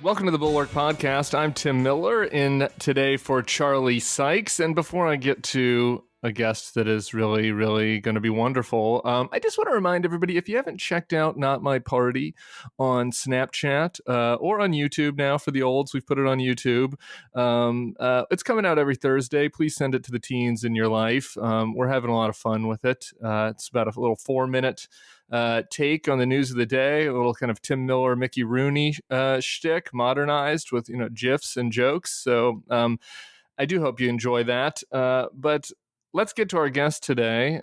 Welcome to the Bulwark Podcast. I'm Tim Miller, in today for Charlie Sykes. And before I get to a guest that is really, really going to be wonderful, I just want to remind everybody, if you haven't checked out Not My Party on Snapchat or on YouTube now for the olds, we've put it on YouTube. It's coming out every Thursday. Please send it to the teens in your life. We're having a lot of fun with it. It's about a little 4-minute take on the news of the day, a little kind of Tim Miller, Mickey Rooney shtick, modernized with, GIFs and jokes. So I do hope you enjoy that. But let's get to our guest today.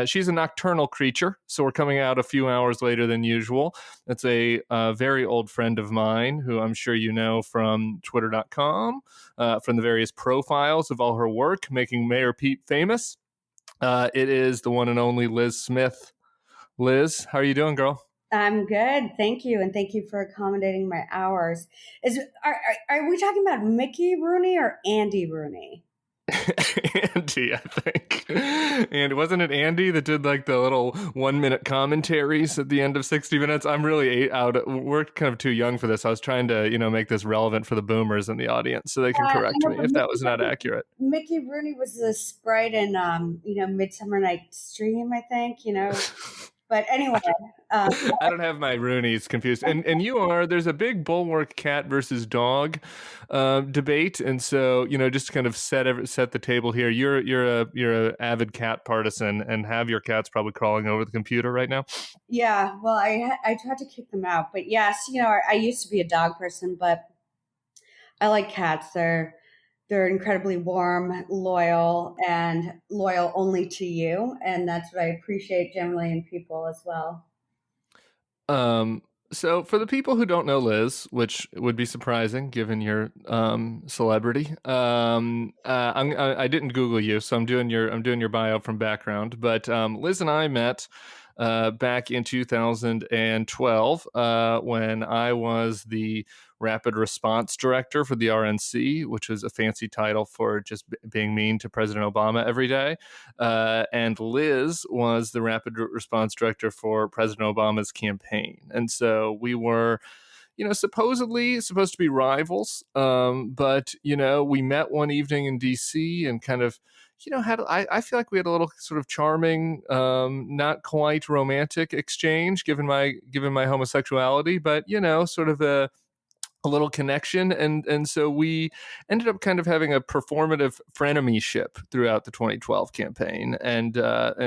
She's a nocturnal creature, so we're coming out a few hours later than usual. It's a very old friend of mine who I'm sure you know from Twitter.com, from the various profiles of all her work, making Mayor Pete famous. It is the one and only Lis Smith. Liz, how are you doing, girl? I'm good. Thank you. And thank you for accommodating my hours. Are we talking about Mickey Rooney or Andy Rooney? Andy, I think. And wasn't it Andy that did like the little 1-minute commentaries at the end of 60 Minutes? I'm really we're kind of too young for this. I was trying to, make this relevant for the boomers in the audience so they can correct me if that was not accurate. Mickey Rooney was the sprite in, Midsummer Night's Dream, I think, But anyway. I don't have my Roonies confused. And there's a big Bulwark cat versus dog debate. And so, just to kind of set the table here, you're a avid cat partisan and have your cats probably crawling over the computer right now. Yeah, well, I tried to kick them out. But yes, I used to be a dog person, but I like cats. They're incredibly warm, loyal, and loyal only to you. And that's what I appreciate generally in people as well. So for the people who don't know Liz, which would be surprising given your celebrity, I didn't Google you, so I'm doing your bio from background. But Liz and I met back in 2012 when I was the Rapid Response Director for the RNC, which was a fancy title for just being mean to President Obama every day. And Liz was the Rapid Response Director for President Obama's campaign. And so we were, supposedly supposed to be rivals. But, we met one evening in D.C. and kind of, I feel like we had a little sort of charming, not quite romantic exchange given my homosexuality, but, sort of a little connection. And so we ended up kind of having a performative frenemieship throughout the 2012 campaign. And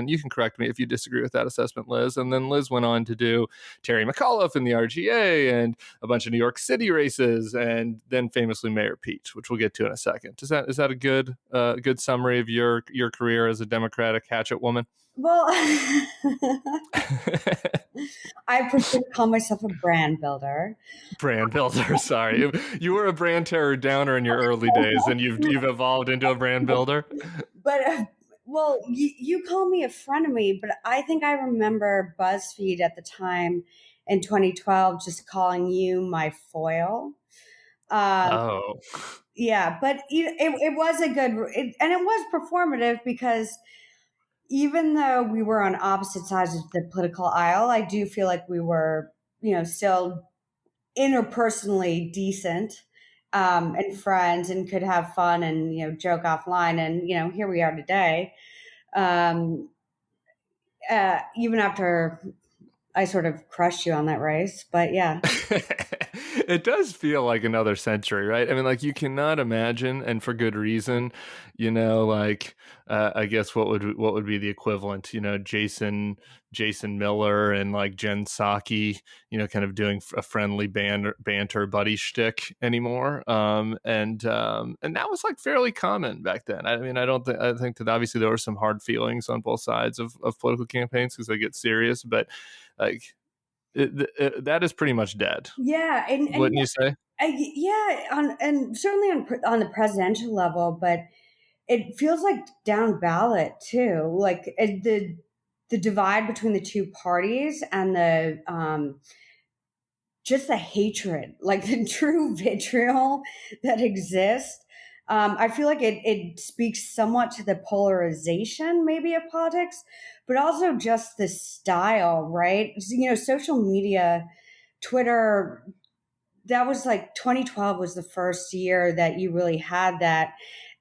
you can correct me if you disagree with that assessment, Liz. And then Liz went on to do Terry McAuliffe in the RGA and a bunch of New York City races, and then famously Mayor Pete, which we'll get to in a second. Is that a good summary of your career as a Democratic hatchet woman? Well, I prefer to call myself a brand builder. Brand builder, sorry. You were a brand terror downer in your early days, and you've evolved into a brand builder. But, you call me a frenemy, but I think I remember BuzzFeed at the time in 2012 just calling you my foil. Yeah, but it was a good, and it was performative because even though we were on opposite sides of the political aisle, I do feel like we were, still interpersonally decent and friends and could have fun and, joke offline. And, here we are today. Even after I sort of crushed you on that race, but yeah. It does feel like another century, right? I mean, like you cannot imagine, and for good reason, I guess what would be the equivalent, Jason Miller and like Jen Psaki, kind of doing a friendly banter buddy shtick anymore. And that was like fairly common back then. I mean, I think that obviously there were some hard feelings on both sides of political campaigns because they get serious, but like that is pretty much dead. Yeah, and wouldn't you say? And certainly on the presidential level, but it feels like down ballot too. Like the divide between the two parties and the just the hatred, like the true vitriol that exists. I feel like it speaks somewhat to the polarization maybe of politics, but also just the style, right? Social media, Twitter that was like 2012 was the first year that you really had that.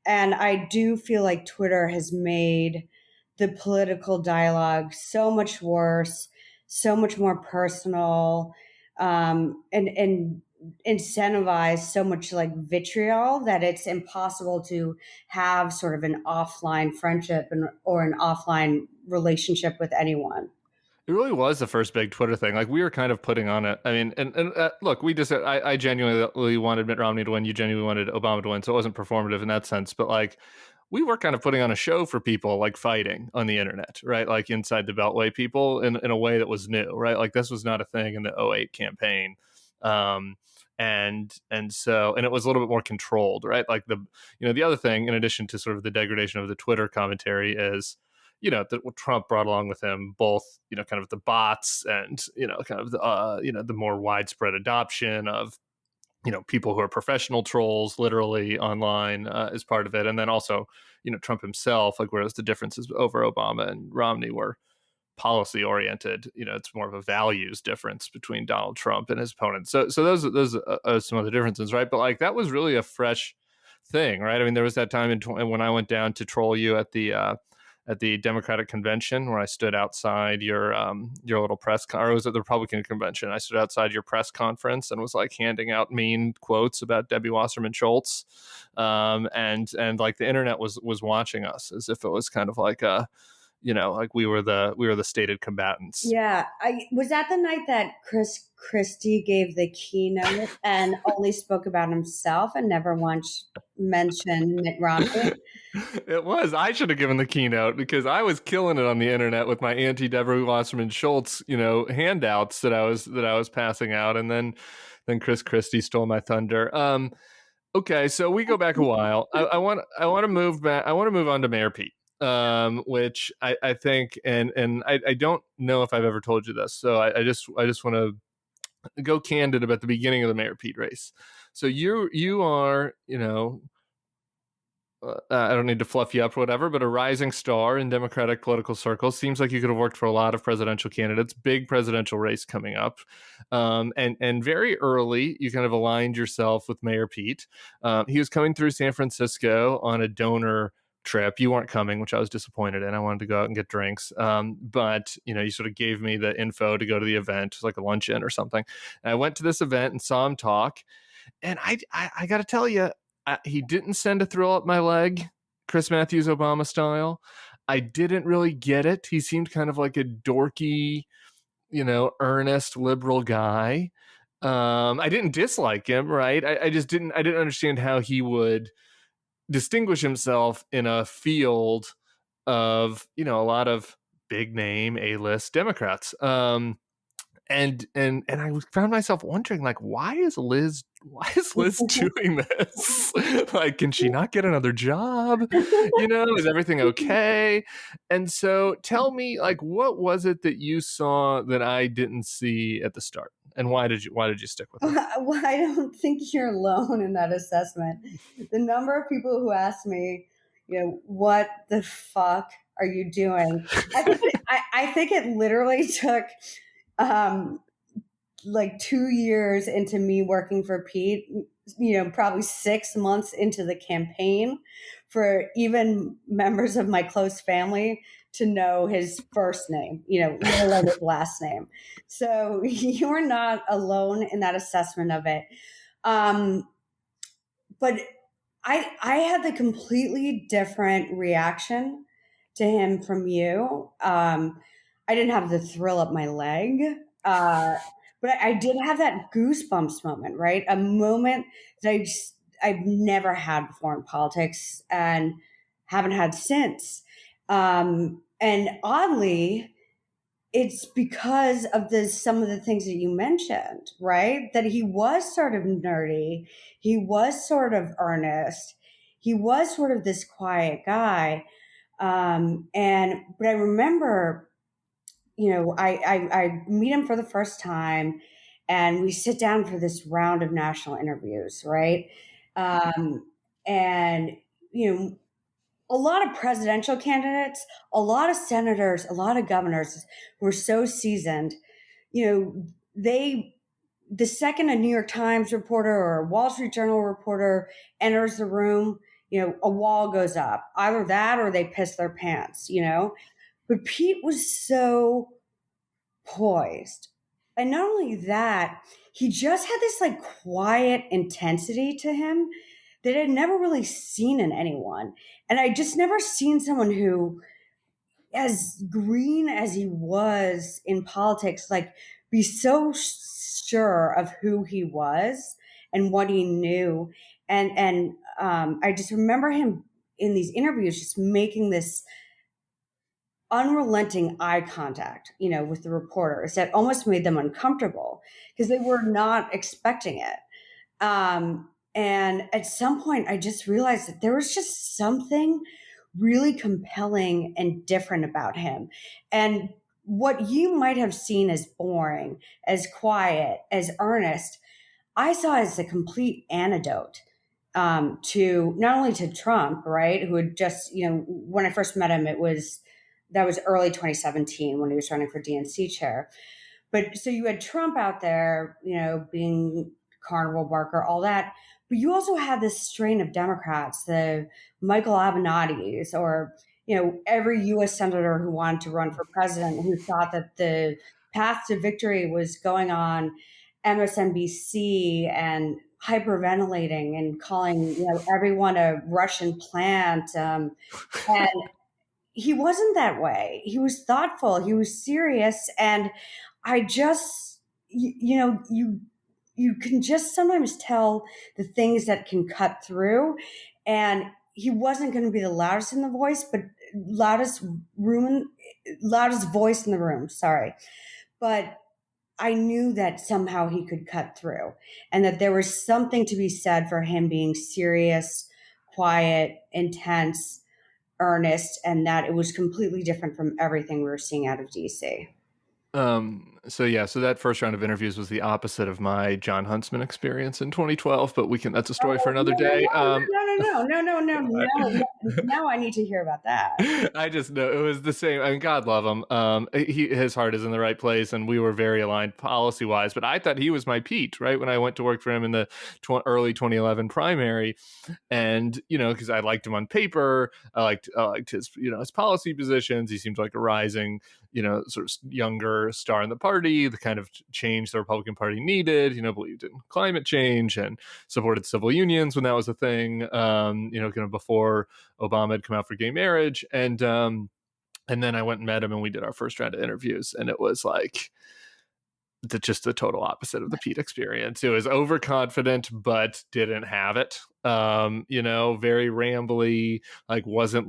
And I do feel like Twitter has made the political dialogue so much worse, so much more personal, and incentivized so much like vitriol that it's impossible to have sort of an offline friendship or an offline relationship with anyone. It really was the first big Twitter thing. Like we were kind of putting on it. I mean, and look, I genuinely wanted Mitt Romney to win. You genuinely wanted Obama to win. So it wasn't performative in that sense. But like we were kind of putting on a show for people like fighting on the internet, right? Like inside the Beltway people in a way that was new, right? Like this was not a thing in the '08 campaign. Um, and it was a little bit more controlled, right? Like the other thing, in addition to sort of the degradation of the Twitter commentary is, that Trump brought along with him both, kind of the bots and, kind of the more widespread adoption of, people who are professional trolls literally online as part of it. And then also, Trump himself, like whereas the differences over Obama and Romney were policy oriented, it's more of a values difference between Donald Trump and his opponents. So those are some of the differences, right? But like that was really a fresh thing, right? I mean, there was that time when I went down to troll you at the Democratic convention where I stood outside your little or it was at the Republican convention. I stood outside your press conference and was like handing out mean quotes about Debbie Wasserman Schultz, and like the internet was watching us as if it was kind of like a, like we were the stated combatants. Yeah, I was that the night that Chris Christie gave the keynote and only spoke about himself and never once mentioned Mitt Romney. It was. I should have given the keynote because I was killing it on the internet with my anti-Deborah Wasserman Schultz, handouts that I was passing out, and then Chris Christie stole my thunder. Okay, so we go back a while. I want to move back. I want to move on to Mayor Pete, which I think, and I don't know if I've ever told you this, so I just want to go candid about the beginning of the Mayor Pete race. So you are, I don't need to fluff you up or whatever, but a rising star in Democratic political circles. Seems like you could have worked for a lot of presidential candidates. Big presidential race coming up, and very early you kind of aligned yourself with Mayor Pete. He was coming through San Francisco on a donor trip. You weren't coming, which I was disappointed in. I wanted to go out and get drinks, but you sort of gave me the info to go to the event. It was like a luncheon or something. And I went to this event and saw him talk, and I got to tell you. He didn't send a thrill up my leg, Chris Matthews Obama style. I didn't really get it. He seemed kind of like a dorky, earnest liberal guy. I didn't dislike him, right? I just didn't understand how he would distinguish himself in a field of, a lot of big name A-list Democrats. And I found myself wondering, like, why is Liz doing this? Like, can she not get another job? Is everything okay? And so tell me, like, what was it that you saw that I didn't see at the start? And why did you stick with it? Well, I don't think you're alone in that assessment. The number of people who ask me, what the fuck are you doing? I think it literally took like 2 years into me working for Pete, probably 6 months into the campaign for even members of my close family to know his first name, let alone his last name. So you're not alone in that assessment of it. But I had the completely different reaction to him from you. I didn't have the thrill up my leg, but I did have that goosebumps moment, right? A moment that I've never had before in politics and haven't had since. And oddly, it's because of some of the things that you mentioned, right? That he was sort of nerdy, he was sort of earnest, he was sort of this quiet guy. But I remember, I meet him for the first time, and we sit down for this round of national interviews, right? And a lot of presidential candidates, a lot of senators, a lot of governors who are so seasoned, they the second a New York Times reporter or a Wall Street Journal reporter enters the room, a wall goes up. Either that or they piss their pants. But Pete was so poised. And not only that, he just had this like quiet intensity to him that I'd never really seen in anyone. And I just never seen someone who, as green as he was in politics, like be so sure of who he was and what he knew. And I just remember him in these interviews just making this unrelenting eye contact, with the reporters that almost made them uncomfortable because they were not expecting it. And at some point, I just realized that there was just something really compelling and different about him. And what you might have seen as boring, as quiet, as earnest, I saw as a complete antidote to not only to Trump, right? Who had just, when I first met him, that was early 2017 when he was running for DNC chair. But so you had Trump out there, being carnival barker, all that. But you also had this strain of Democrats, the Michael Avenattis, or, every U.S. senator who wanted to run for president who thought that the path to victory was going on MSNBC and hyperventilating and calling, everyone a Russian plant. And he wasn't that way. He was thoughtful. He was serious. And I just, you can just sometimes tell the things that can cut through. And he wasn't going to be the loudest in the voice, but loudest voice in the room. Sorry. But I knew that somehow he could cut through and that there was something to be said for him being serious, quiet, intense, earnest, and that it was completely different from everything we were seeing out of DC. So that first round of interviews was the opposite of my John Huntsman experience in 2012, but that's a story for another day. No. Now I need to hear about that. I just know it was the same. I mean, God love him. His heart is in the right place, and we were very aligned policy wise. But I thought he was my Pete, right? When I went to work for him in the early 2011 primary, and because I liked him on paper, I liked his his policy positions. He seemed like a rising, sort of younger star in the party, the kind of change the Republican Party needed. Believed in climate change and supported civil unions when that was a thing. Kind of before Obama had come out for gay marriage, and then I went and met him, and we did our first round of interviews, and it was like just the total opposite of the Pete experience. It was overconfident, but didn't have it. Very rambly, like wasn't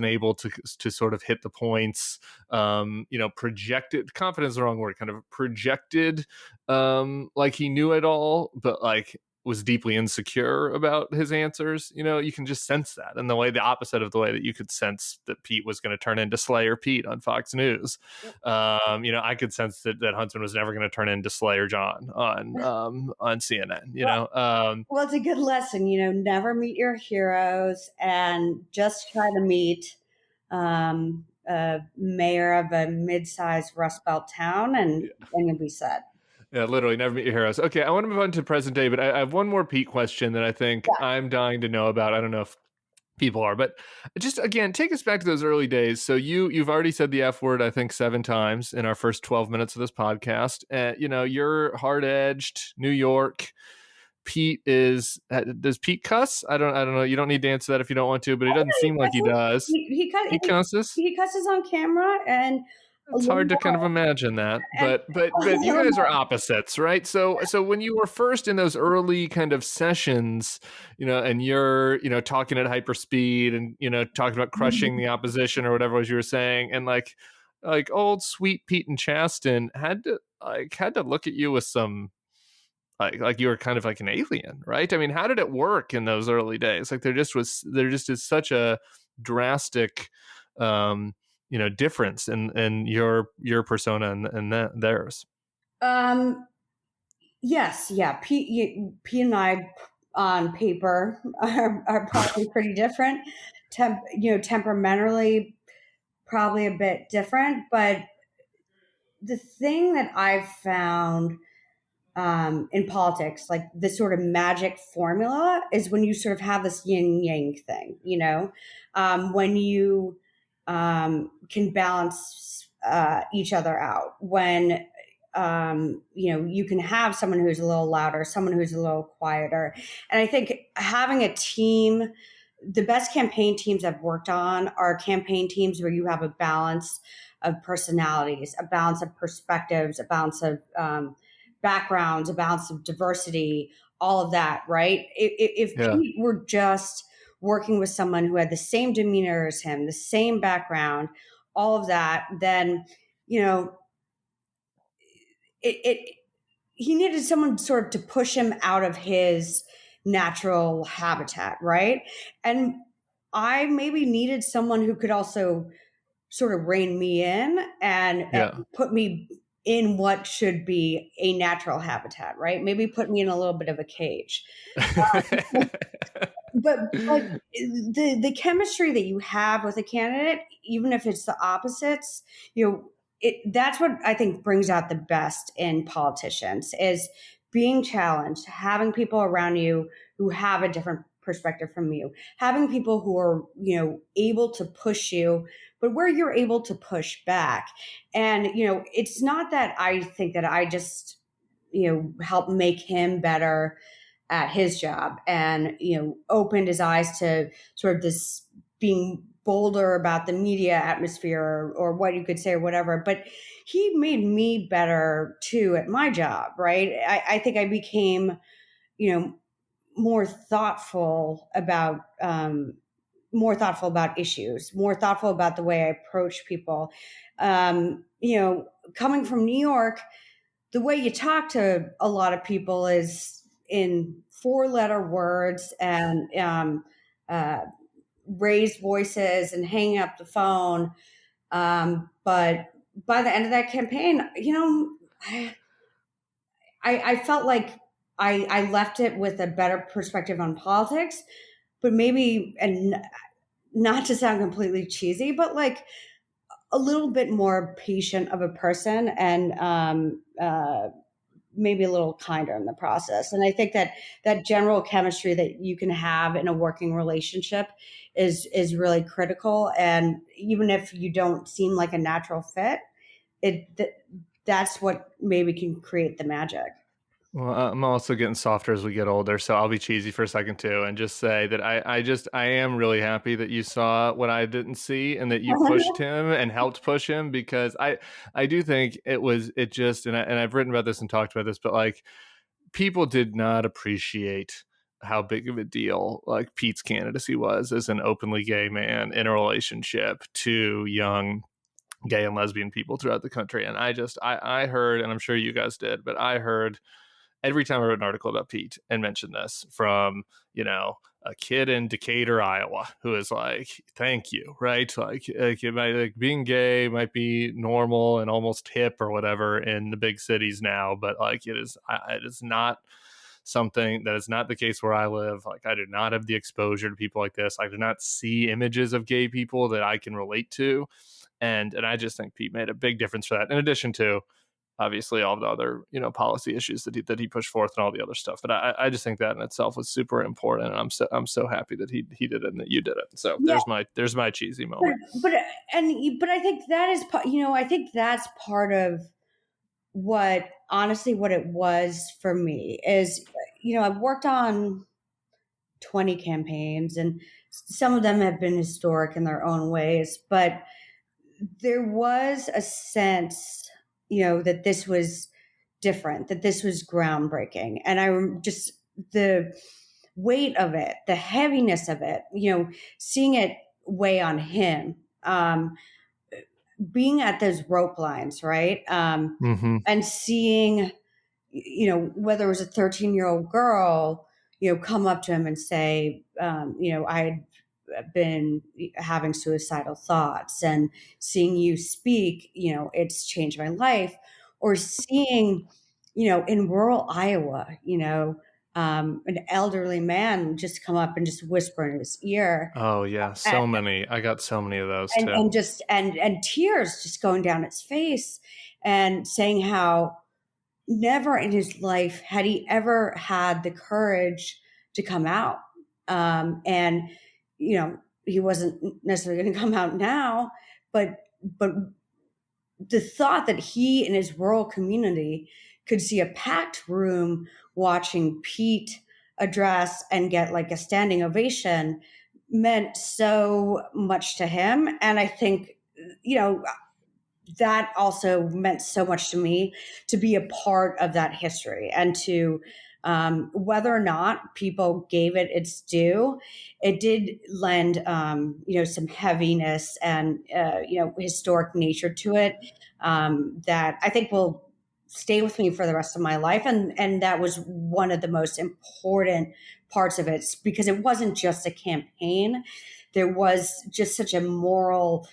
able to sort of hit the points. Projected confidence is the wrong word. Kind of projected, like he knew it all, but like was deeply insecure about his answers. You can just sense that, and the opposite of the way that you could sense that Pete was going to turn into Slayer Pete on Fox News. I could sense that Huntsman was never going to turn into Slayer John on CNN. Well, it's a good lesson. Never meet your heroes, and just try to meet a mayor of a mid-sized Rust Belt town, and you'll be set. Yeah, literally, never meet your heroes. Okay, I want to move on to present day, but I have one more Pete question that I think I'm dying to know about. I don't know if people are, but just again, take us back to those early days. So you've already said the F word, I think 7 times in our first 12 minutes of this podcast. You're hard-edged, New York. Pete does Pete cuss? I don't know. You don't need to answer that if you don't want to, but it doesn't seem like he does. He cusses. He cusses on camera, and it's hard to kind of imagine that, but you guys are opposites, right? So when you were first in those early kind of sessions, and you're talking at hyperspeed and talking about crushing the opposition or whatever it was you were saying, and like old sweet Pete and Chasten had to look at you with some like you were kind of like an alien, right? I mean, how did it work in those early days? Like there just is such a drastic difference in your persona and theirs. Yes, yeah. Pete and I on paper are probably pretty different. Temperamentally, probably a bit different, but the thing that I've found in politics, like this sort of magic formula, is when you sort of have this yin yang thing, when you can balance each other out, when you can have someone who's a little louder, someone who's a little quieter. And I think having a team, the best campaign teams I've worked on are campaign teams where you have a balance of personalities, a balance of perspectives, a balance of backgrounds, a balance of diversity, all of that, right? If Yeah. Pete were just working with someone who had the same demeanor as him, the same background, all of that, then, you know, it he needed someone sort of to push him out of his natural habitat, right? And I maybe needed someone who could also sort of rein me in and Yeah. put me in what should be a natural habitat, right? Maybe put me in a little bit of a cage. But the chemistry that you have with a candidate, even if it's the opposites, that's what I think brings out the best in politicians is being challenged, having people around you who have a different perspective from you, having people who are, able to push you, but where you're able to push back. And, it's not that I think that I just, help make him better at his job and, opened his eyes to sort of this being bolder about the media atmosphere or what you could say or whatever. But he made me better too at my job, right? I think I became, you know, more thoughtful about issues, more thoughtful about the way I approach people. Coming from New York, the way you talk to a lot of people is in four-letter words and uh, raised voices and hanging up the phone. But by the end of that campaign, I felt like I left it with a better perspective on politics, but maybe, and not to sound completely cheesy, but like a little bit more patient of a person and maybe a little kinder in the process. And I think that that general chemistry that you can have in a working relationship is really critical. And even if you don't seem like a natural fit, that's what maybe can create the magic. Well, I'm also getting softer as we get older, so I'll be cheesy for a second too, and just say that I am really happy that you saw what I didn't see, and that you pushed him and helped push him, because I do think it just, and I've written about this and talked about this, but like people did not appreciate how big of a deal like Pete's candidacy was as an openly gay man in a relationship to young gay and lesbian people throughout the country. And I heard, and I'm sure you guys did, but I heard every time I wrote an article about Pete and mentioned this from, a kid in Decatur, Iowa, who is like, thank you, right? Like being gay might be normal and almost hip or whatever in the big cities now, but like it is not something that is not the case where I live. Like I do not have the exposure to people like this. I do not see images of gay people that I can relate to. And I just think Pete made a big difference for that, in addition to obviously all the other policy issues that he pushed forth and all the other stuff. But I just think that in itself was super important, and I'm so happy that he did it and that you did it. So Yeah, there's my cheesy but moment. but I think that is I think that's part of what it was for me is I've worked on 20 campaigns and some of them have been historic in their own ways, but there was a sense, that this was different, that this was groundbreaking. And just the weight of it, the heaviness of it, seeing it weigh on him, being at those rope lines, right? Mm-hmm. And seeing, whether it was a 13-year-old girl, come up to him and say, I had been having suicidal thoughts and seeing you speak, it's changed my life. Or seeing, in rural Iowa, an elderly man just come up and just whisper in his ear, Oh yeah, and, so many. I got so many of those and, too. and just and tears just going down his face, and saying how never in his life had he ever had the courage to come out. And he wasn't necessarily going to come out now, but the thought that he and his rural community could see a packed room watching Pete address and get like a standing ovation meant so much to him. And I think, you know, that also meant so much to me to be a part of that history, and to whether or not people gave it its due, it did lend some heaviness and historic nature to it, that I think will stay with me for the rest of my life. And that was one of the most important parts of it, because it wasn't just a campaign. There was just such a moral,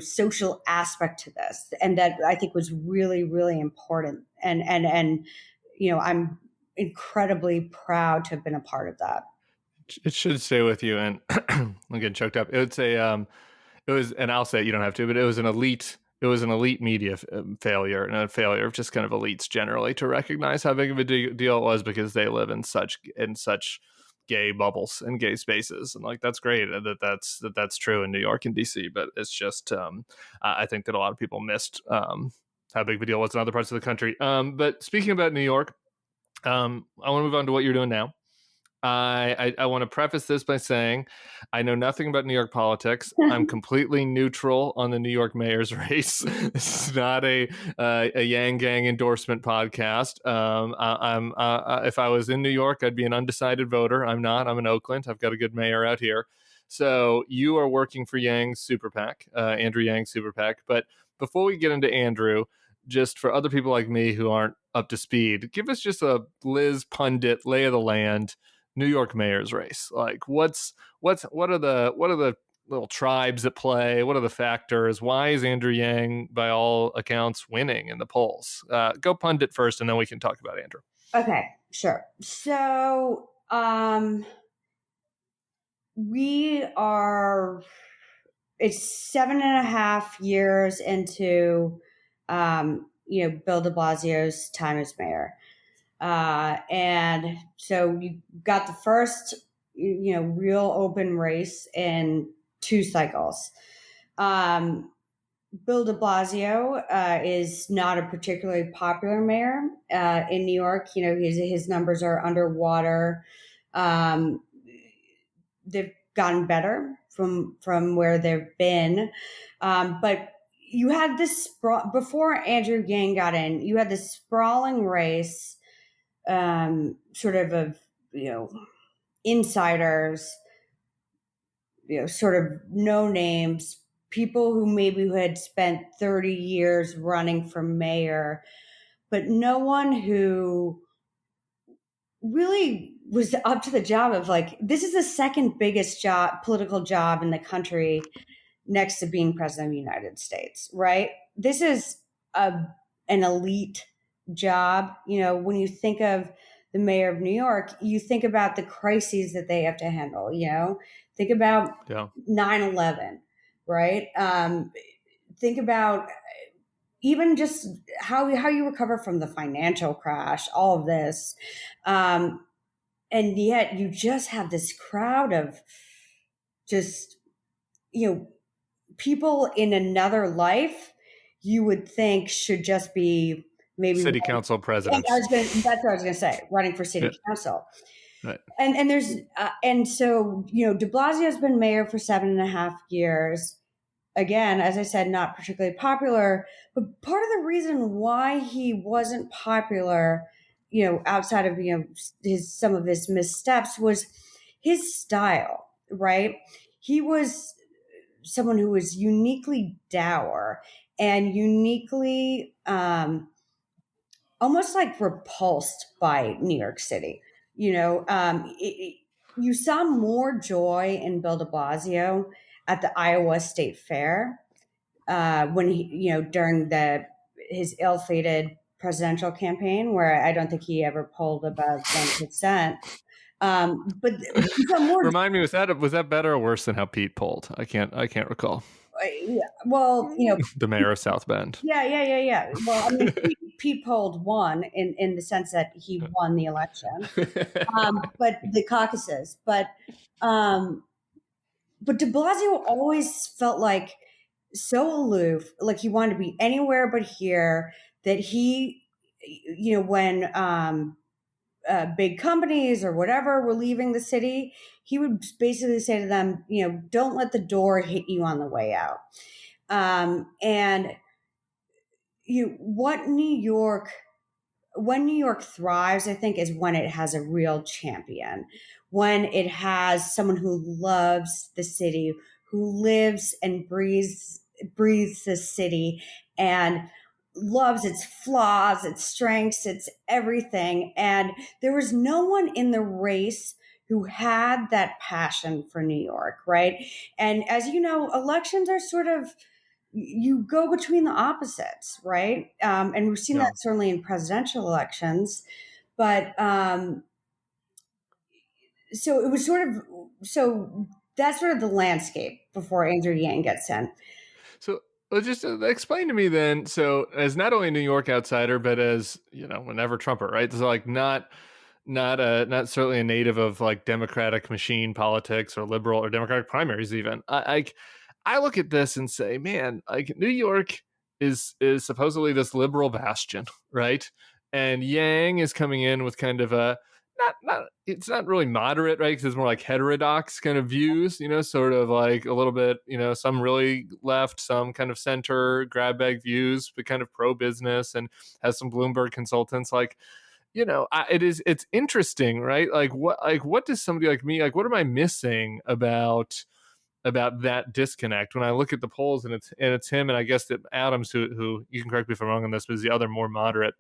social aspect to this, and that I think was really, really important. And I'm incredibly proud to have been a part of that. It should stay with you. And I'm getting choked up. It was, and I'll say it, you don't have to, but it was an elite media failure, and a failure of just kind of elites generally to recognize how big of a deal it was, because they live in such gay bubbles and gay spaces. And like, that's great that's true in New York and DC, but it's just, I think that a lot of people missed, how big of a deal it was in other parts of the country. But speaking about New York, I want to move on to what you're doing now. I want to preface this by saying I know nothing about New York politics. I'm completely neutral on the New York mayor's race. This is not a Yang Gang endorsement podcast. If I was in New York, I'd be an undecided voter. I'm not. I'm in Oakland. I've got a good mayor out here. So you are working for Yang's super PAC, Andrew Yang's super PAC. But before we get into Andrew, just for other people like me who aren't up to speed, give us just a Liz pundit lay of the land. New York mayor's race. Like, what are the little tribes at play? What are the factors? Why is Andrew Yang, by all accounts, winning in the polls? Go pundit first, and then we can talk about Andrew. Okay, sure. So we are. It's 7.5 years into Bill de Blasio's time as mayor. And so you got the first, real open race in 2 cycles. Bill de Blasio is not a particularly popular mayor in New York. His numbers are underwater. They've gotten better from where they've been, but you had this before Andrew Yang got in. You had this sprawling race, sort of insiders, sort of no names, people who had spent 30 years running for mayor, but no one who really was up to the job of, like, this is the second biggest political job in the country, next to being president of the United States, right? This is an elite job. When you think of the mayor of New York, you think about the crises that they have to handle. Think about 9/11, right? Think about even just how you recover from the financial crash, all of this. And yet you just have this crowd of just, people in another life you would think should just be maybe city council presidents. That's what I was going to say, running for city council. Right. And there's and so de Blasio has been mayor for 7.5 years. Again, as I said, not particularly popular, but part of the reason why he wasn't popular, outside of some of his missteps, was his style. Right? He was someone who was uniquely dour and uniquely almost like repulsed by New York City. You saw more joy in Bill de Blasio at the Iowa State Fair when he, during his ill-fated presidential campaign, where I don't think he ever polled above 1%. But so more, Remind me, was that better or worse than how Pete polled? I can't recall. well, The mayor of South Bend. yeah. Well, I mean, Pete polled won in the sense that he won the election, but the caucuses, but De Blasio always felt like so aloof, like he wanted to be anywhere but here. That he, when big companies or whatever were leaving the city, he would basically say to them, don't let the door hit you on the way out. And what when New York thrives, I think, is when it has a real champion, when it has someone who loves the city, who lives and breathes the city, and loves its flaws, its strengths, its everything. And there was no one in the race who had that passion for New York, right? And as you know, elections are sort of, you go between the opposites, right? And we've seen Yeah. that certainly in presidential elections. But so it was so that's sort of the landscape before Andrew Yang gets in. So just explain to me then. So as not only a New York outsider, but as whenever Trumper, right? So like not certainly a native of like Democratic machine politics or liberal or Democratic primaries even. I look at this and say, man, like New York is supposedly this liberal bastion, right? And Yang is coming in with kind of a not it's not really moderate, right? Because it's more like heterodox kind of views, sort of like a little bit, some really left, some kind of center grab bag views, but kind of pro business, and has some Bloomberg consultants. Like, it's interesting, right? Like what does somebody like me, like what am I missing about that disconnect when I look at the polls, and it's him, and I guess that Adams, who you can correct me if I'm wrong on this, but is the other more moderate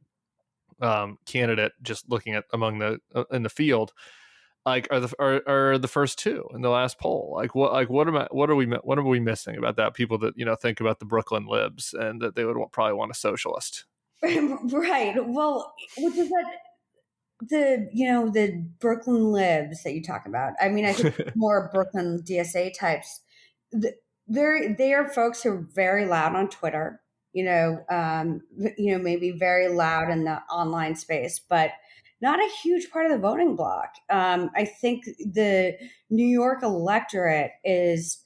candidate, just looking at among the in the field, like are the first two in the last poll. What are we missing about that? People that think about the Brooklyn libs and that they would probably want a socialist. Right. Well, which is that the Brooklyn libs that you talk about. I mean, I think more Brooklyn DSA types. They are folks who are very loud on Twitter. Maybe very loud in the online space, but not a huge part of the voting bloc. I think the New York electorate is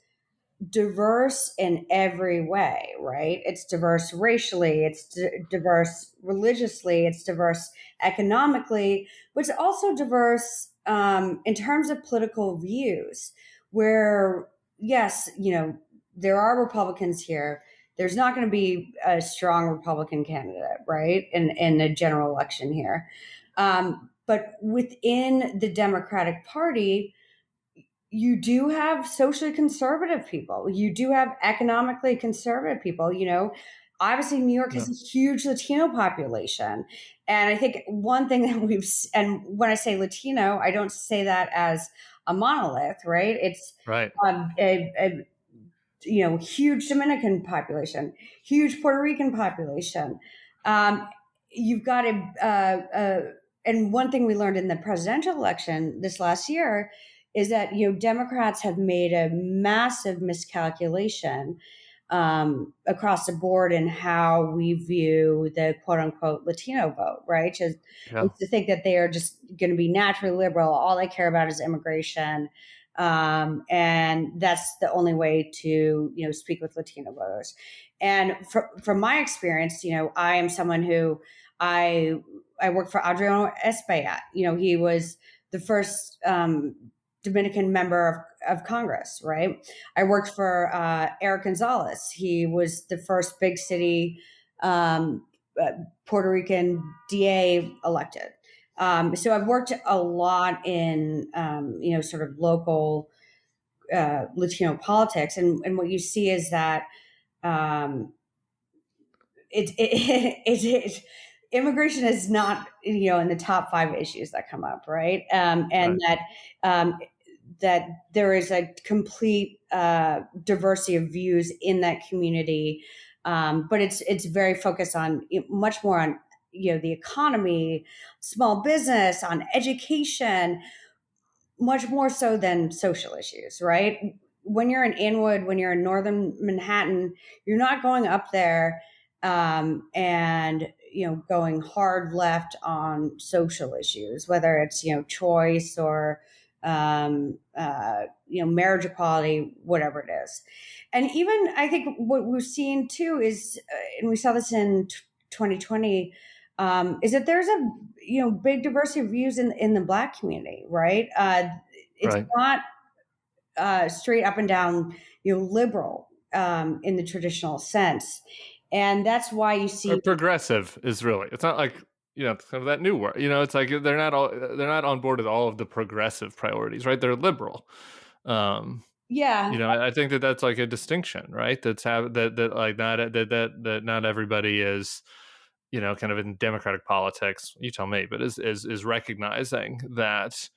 diverse in every way, right? It's diverse racially, it's diverse religiously, it's diverse economically, but it's also diverse in terms of political views. Where, yes, there are Republicans here. There's not going to be a strong Republican candidate, right, in the general election here. But within the Democratic Party, you do have socially conservative people. You do have economically conservative people. Obviously, New York has a huge Latino population. And I think one thing that and when I say Latino, I don't say that as a monolith, right? It's right. A huge Dominican population, huge Puerto Rican population. You've got and one thing we learned in the presidential election this last year is that Democrats have made a massive miscalculation across the board in how we view the quote unquote Latino vote, right? Is to think that they are just going to be naturally liberal. All they care about is immigration. And that's the only way to, speak with Latino voters. And from my experience, I am someone who I worked for Adriano Espaillat. He was the first Dominican member of Congress, right? I worked for Eric Gonzalez. He was the first big city Puerto Rican DA elected. So I've worked a lot in, sort of local Latino politics, and what you see is that immigration is not, in the top 5 issues that come up, right? And right. That there is a complete diversity of views in that community, but it's very focused on much more on the economy, small business, on education, much more so than social issues, right? When you're in Inwood, when you're in northern Manhattan, you're not going up there and going hard left on social issues, whether it's choice or marriage equality, whatever it is. And even I think what we've seen too is, and we saw this in 2020, is that there's a big diversity of views in the Black community, right? It's Right. not straight up and down liberal in the traditional sense, and that's why you Or see progressive is really. It's not like it's kind of that new word. It's like they're not on board with all of the progressive priorities, right? They're liberal. yeah. I think that that's like a distinction, right? That like not not everybody is, kind of in democratic politics. You tell me, but is recognizing that,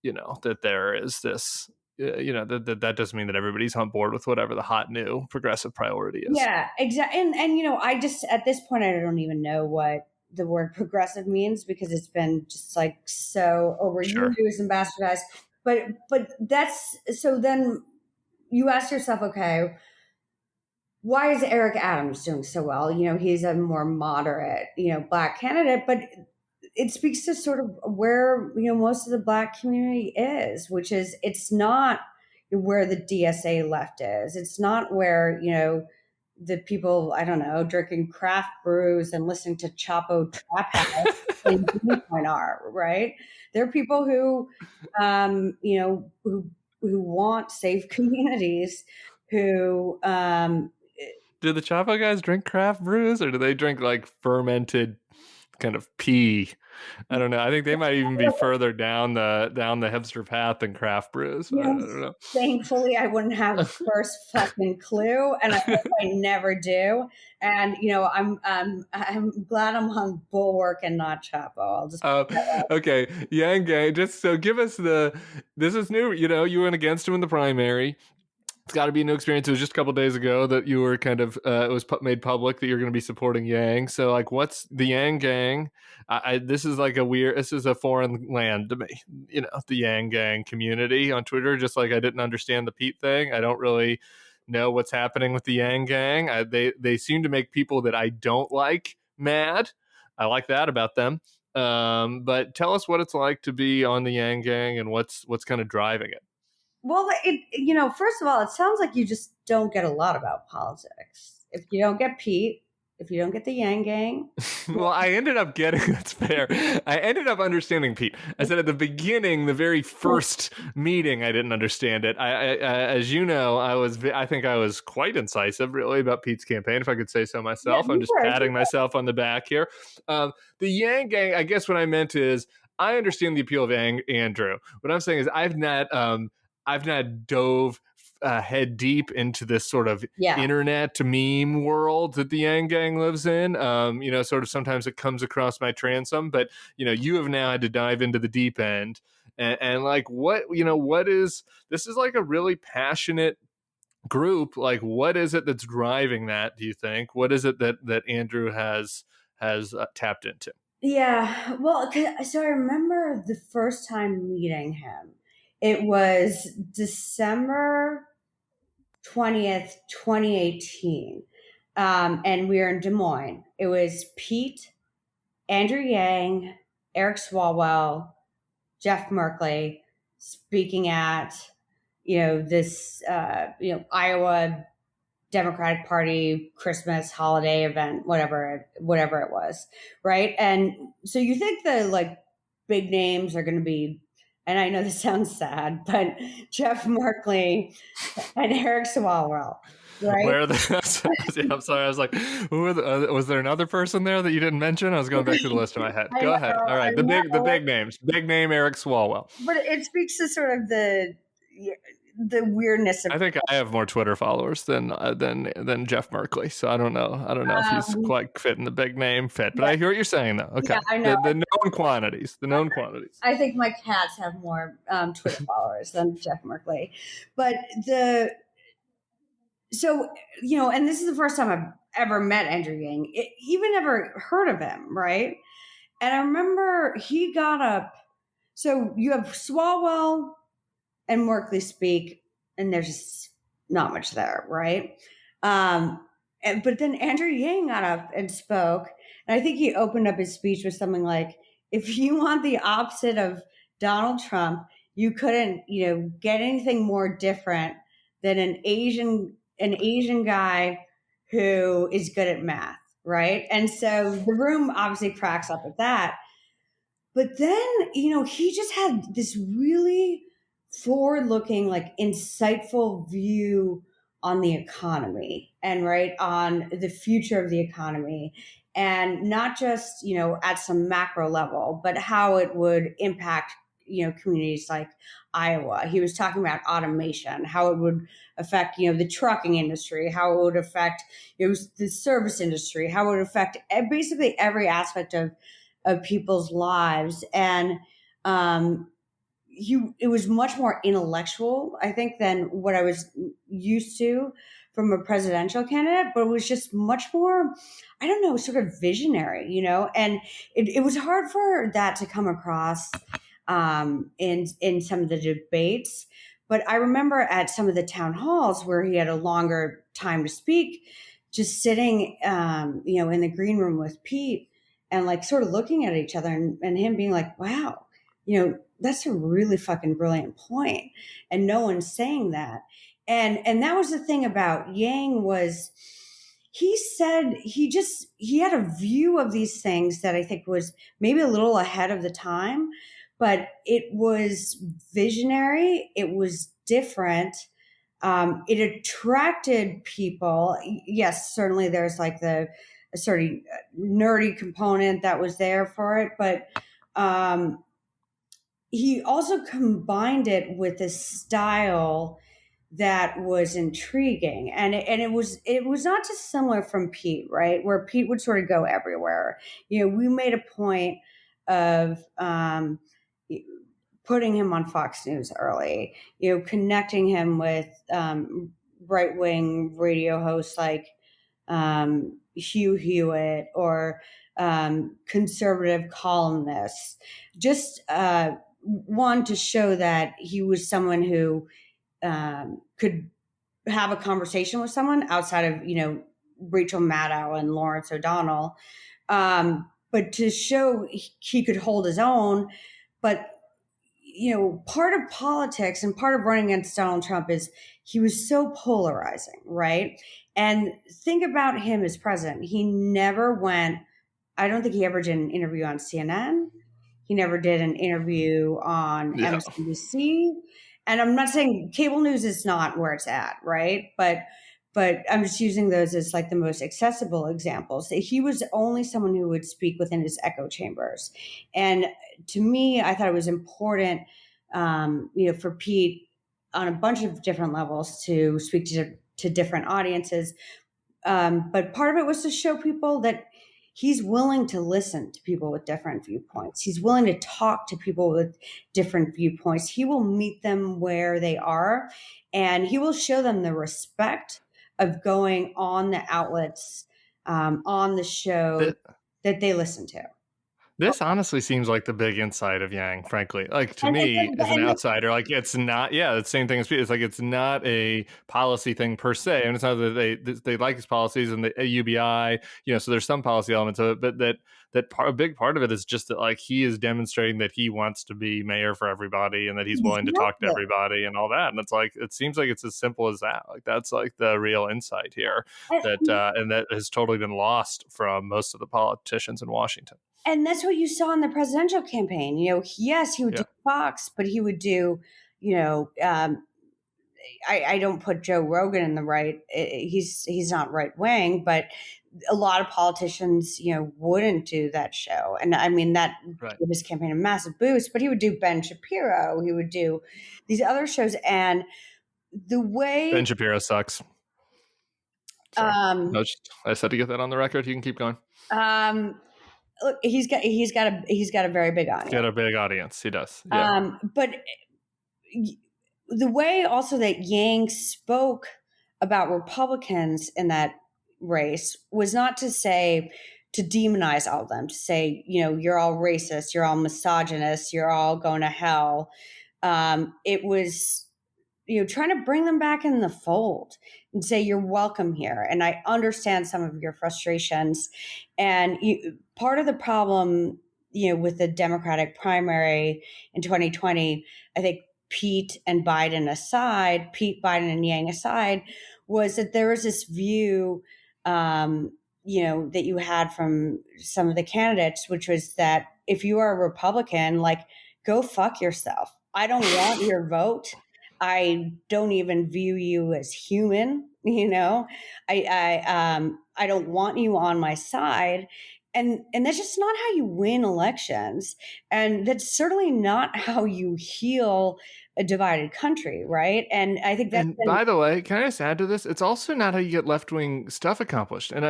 that there is this, that doesn't mean that everybody's on board with whatever the hot new progressive priority is. Yeah, exactly. And I just at this point I don't even know what the word progressive means because it's been just like so Sure. overused and bastardized. But that's so then you ask yourself, okay, why is Eric Adams doing so well? He's a more moderate, Black candidate, but it speaks to sort of where most of the Black community is, which is it's not where the DSA left is. It's not where the people I don't know drinking craft brews and listening to Chapo Trap House in Point are, right. They're people who who want safe communities, who Do the Chapo guys drink craft brews, or do they drink like fermented kind of pee? I don't know. I think they might even be further down the hipster path than craft brews. I yes, don't know. thankfully I wouldn't have the first fucking clue, and I hope I never do. And I'm glad I'm on Bulwark and not Chapo. I'll just Okay, Yang Gang. Just so give us this is new. You went against him in the primary. It's got to be a new experience. It was just a couple days ago that you were kind of it was made public that you're going to be supporting Yang. So like, what's the Yang Gang? This is like this is a foreign land to me. The Yang Gang community on Twitter. Just like I didn't understand the Pete thing. I don't really know what's happening with the Yang Gang. They seem to make people that I don't like mad. I like that about them. But tell us what it's like to be on the Yang Gang and what's kind of driving it. well, first of all, it sounds like you just don't get a lot about politics. If you don't get Pete, if you don't get the Yang Gang, Well, I ended up getting that's fair. I ended up understanding Pete. I said at the beginning, the very first meeting, I didn't understand it. As you know, I think I was quite incisive, really, about Pete's campaign, if I could say so yeah, myself. I'm you just were. patting myself on the back here. The Yang Gang, I guess what I meant is I understand the appeal of Andrew. What I'm saying is I've not dove head deep into this sort of Yeah. internet to meme world that the Yang Gang lives in. Sort of sometimes it comes across my transom, but you have now had to dive into the deep end and like what is this is like a really passionate group. Like what is it that's driving that? Do you think? What is it that Andrew has tapped into? Yeah. Well, so I remember the first time meeting him. It was December 20th, 2018. And we were in Des Moines. It was Pete, Andrew Yang, Eric Swalwell, Jeff Merkley speaking at, this, Iowa Democratic Party Christmas holiday event, whatever it was, right? And so you think the like big names are going to be, and I know this sounds sad, but Jeff Merkley and Eric Swalwell, right? Where are the? Yeah, I'm sorry. I was like, who are was there another person there that you didn't mention? I was going back to the list in my head. I Go know, ahead. All I right, the know, big names. Big name Eric Swalwell. but it speaks to sort of the weirdness of I think I have more Twitter followers than Jeff Merkley, so I don't know. I don't know if he's um, quite fitting the big name fit, but yeah, I hear what you're saying though. Okay, yeah, I know. the known quantities. The known quantities. I think my cats have more Twitter followers than Jeff Merkley, but the So, and this is the first time I've ever met Andrew Yang, even ever heard of him, right? And I remember he got up. So you have Swalwell and Workley speak, and there's just not much there, right? But then Andrew Yang got up and spoke, and I think he opened up his speech with something like, "If you want the opposite of Donald Trump, you couldn't, get anything more different than an Asian guy who is good at math." Right. And so the room obviously cracks up at that. But then, he just had this really forward looking, like insightful view on the economy and right on the future of the economy. And not just, at some macro level, but how it would impact, communities like Iowa. He was talking about automation, how it would affect, the trucking industry, how it would affect, the service industry, how it would affect basically every aspect of people's lives. And it was much more intellectual, I think, than what I was used to from a presidential candidate, but it was just much more, I don't know, sort of visionary, and it was hard for that to come across in some of the debates. But I remember at some of the town halls where he had a longer time to speak, just sitting, in the green room with Pete and like sort of looking at each other and him being like, wow, that's a really fucking brilliant point. And no one's saying that. And that was the thing about Yang was he said he had a view of these things that I think was maybe a little ahead of the time, but it was visionary. It was different. It attracted people. Yes, certainly there's like a sort of nerdy component that was there for it, but he also combined it with a style that was intriguing, and it was not dissimilar from Pete, right? Where Pete would sort of go everywhere. We made a point of putting him on Fox News early, connecting him with right wing radio hosts like Hugh Hewitt or conservative columnists, just one to show that he was someone who could have a conversation with someone outside of Rachel Maddow and Lawrence O'Donnell, but to show he could hold his own. But part of politics and part of running against Donald Trump is he was so polarizing, right? And think about him as president. He never went, I don't think he ever did an interview on CNN. He never did an interview on Yeah. MSNBC. And I'm not saying cable news is not where it's at, right? But I'm just using those as like the most accessible examples. He was only someone who would speak within his echo chambers. And to me, I thought it was important, for Pete on a bunch of different levels to speak to different audiences. But part of it was to show people that he's willing to listen to people with different viewpoints. He's willing to talk to people with different viewpoints. He will meet them where they are, and he will show them the respect of going on the outlets, on the show that they listen to. This honestly seems like the big insight of Yang, frankly. Like to And, me, as an and outsider, like it's not, the same thing as it's like it's not a policy thing per se, and it's not that they like his policies and the UBI, so there's some policy elements of it, but a big part of it is just that like he is demonstrating that he wants to be mayor for everybody and that he's willing to talk to everybody and all that, and it's like it seems like it's as simple as that. Like that's like the real insight here and that has totally been lost from most of the politicians in Washington. And that's what you saw in the presidential campaign. Yes, he would do Fox, but he would do, I don't put Joe Rogan in the right. He's not right wing, but a lot of politicians, wouldn't do that show. And I mean, that gave his campaign a massive boost, but he would do Ben Shapiro. He would do these other shows. And the way Ben Shapiro sucks. No, I said to get that on the record. You can keep going. Look, he's got a very big audience. He's got a big audience. He does. Yeah. But the way also that Yang spoke about Republicans in that race was not to demonize all of them, to say, you're all racist, you're all misogynist, you're all going to hell. It was, trying to bring them back in the fold and say, you're welcome here. And I understand some of your frustrations. And part of the problem, with the Democratic primary in 2020, I think Pete Biden and Yang aside, was that there was this view, that you had from some of the candidates, which was that if you are a Republican, like, go fuck yourself. I don't want your vote. I don't even view you as human. I don't want you on my side. And that's just not how you win elections. And that's certainly not how you heal a divided country, right? And I think that's And by the way, can I just add to this? It's also not how you get left-wing stuff accomplished. And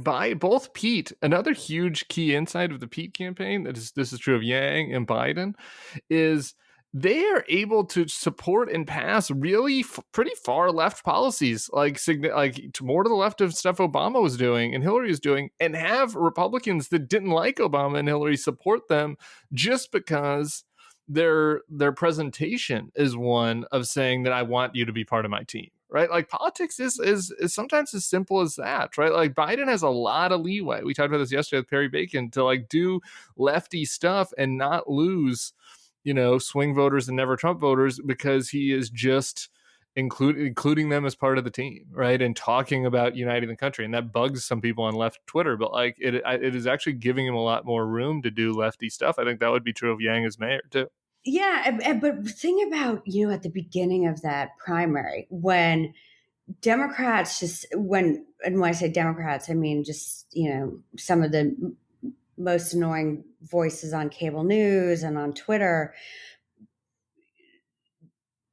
by both Pete, another huge key insight of the Pete campaign, this is true of Yang and Biden, is they are able to support and pass really pretty far left policies, like more to the left of stuff Obama was doing and Hillary was doing, and have Republicans that didn't like Obama and Hillary support them just because their presentation is one of saying that I want you to be part of my team, right? Like politics is sometimes as simple as that, right? Like Biden has a lot of leeway. We talked about this yesterday with Perry Bacon, to like do lefty stuff and not lose, swing voters and never Trump voters, because he is just including them as part of the team, right? And talking about uniting the country. And that bugs some people on left Twitter, but like it is actually giving him a lot more room to do lefty stuff. I think that would be true of Yang as mayor too. Yeah, but think about, at the beginning of that primary, when Democrats when I say Democrats, I mean just, some of the most annoying voices on cable news and on Twitter,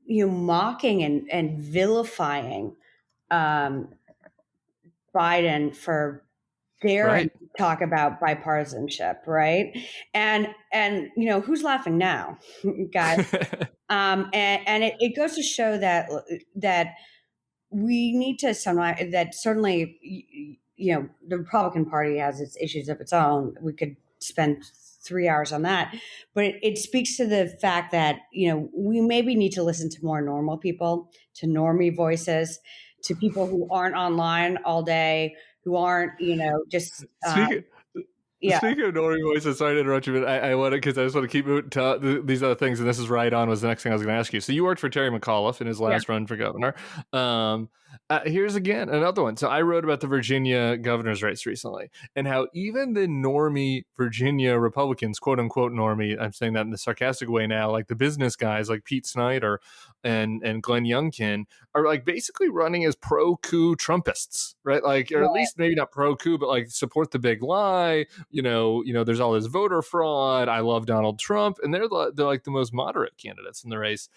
mocking and vilifying Biden for daring to talk about bipartisanship, right? And who's laughing now, guys? And it goes to show that we need to that certainly, the Republican Party has its issues of its own. We could spend 3 hours on that, but it speaks to the fact that, we maybe need to listen to more normal people, to normie voices, to people who aren't online all day, who aren't, just Speaking of normie voices, sorry to interrupt you, but I want to, because I just want to keep moving to these other things, and this is right on was the next thing I was going to ask you. So you worked for Terry McAuliffe in his last run for governor. Here's again another one. So I wrote about the Virginia governor's race recently, and how even the normie Virginia Republicans, quote unquote normie, I'm saying that in the sarcastic way now, like the business guys like Pete Snyder and Glenn Youngkin, are like basically running as pro-coup Trumpists, right? Like, or at least maybe not pro-coup, but like support the big lie. There's all this voter fraud. I love Donald Trump, and they're like the most moderate candidates in the race.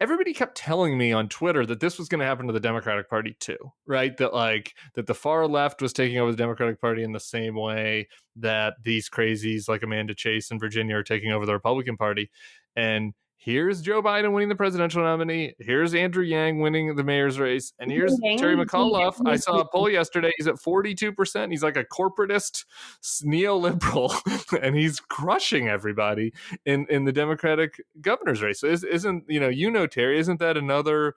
Everybody kept telling me on Twitter that this was going to happen to the Democratic Party too, right? That the far left was taking over the Democratic Party in the same way that these crazies like Amanda Chase in Virginia are taking over the Republican Party. And here's Joe Biden winning the presidential nominee. Here's Andrew Yang winning the mayor's race. And here's Terry McAuliffe. I saw a poll yesterday. He's at 42%. He's like a corporatist neoliberal, and he's crushing everybody in the Democratic governor's race. So isn't, Terry, isn't that another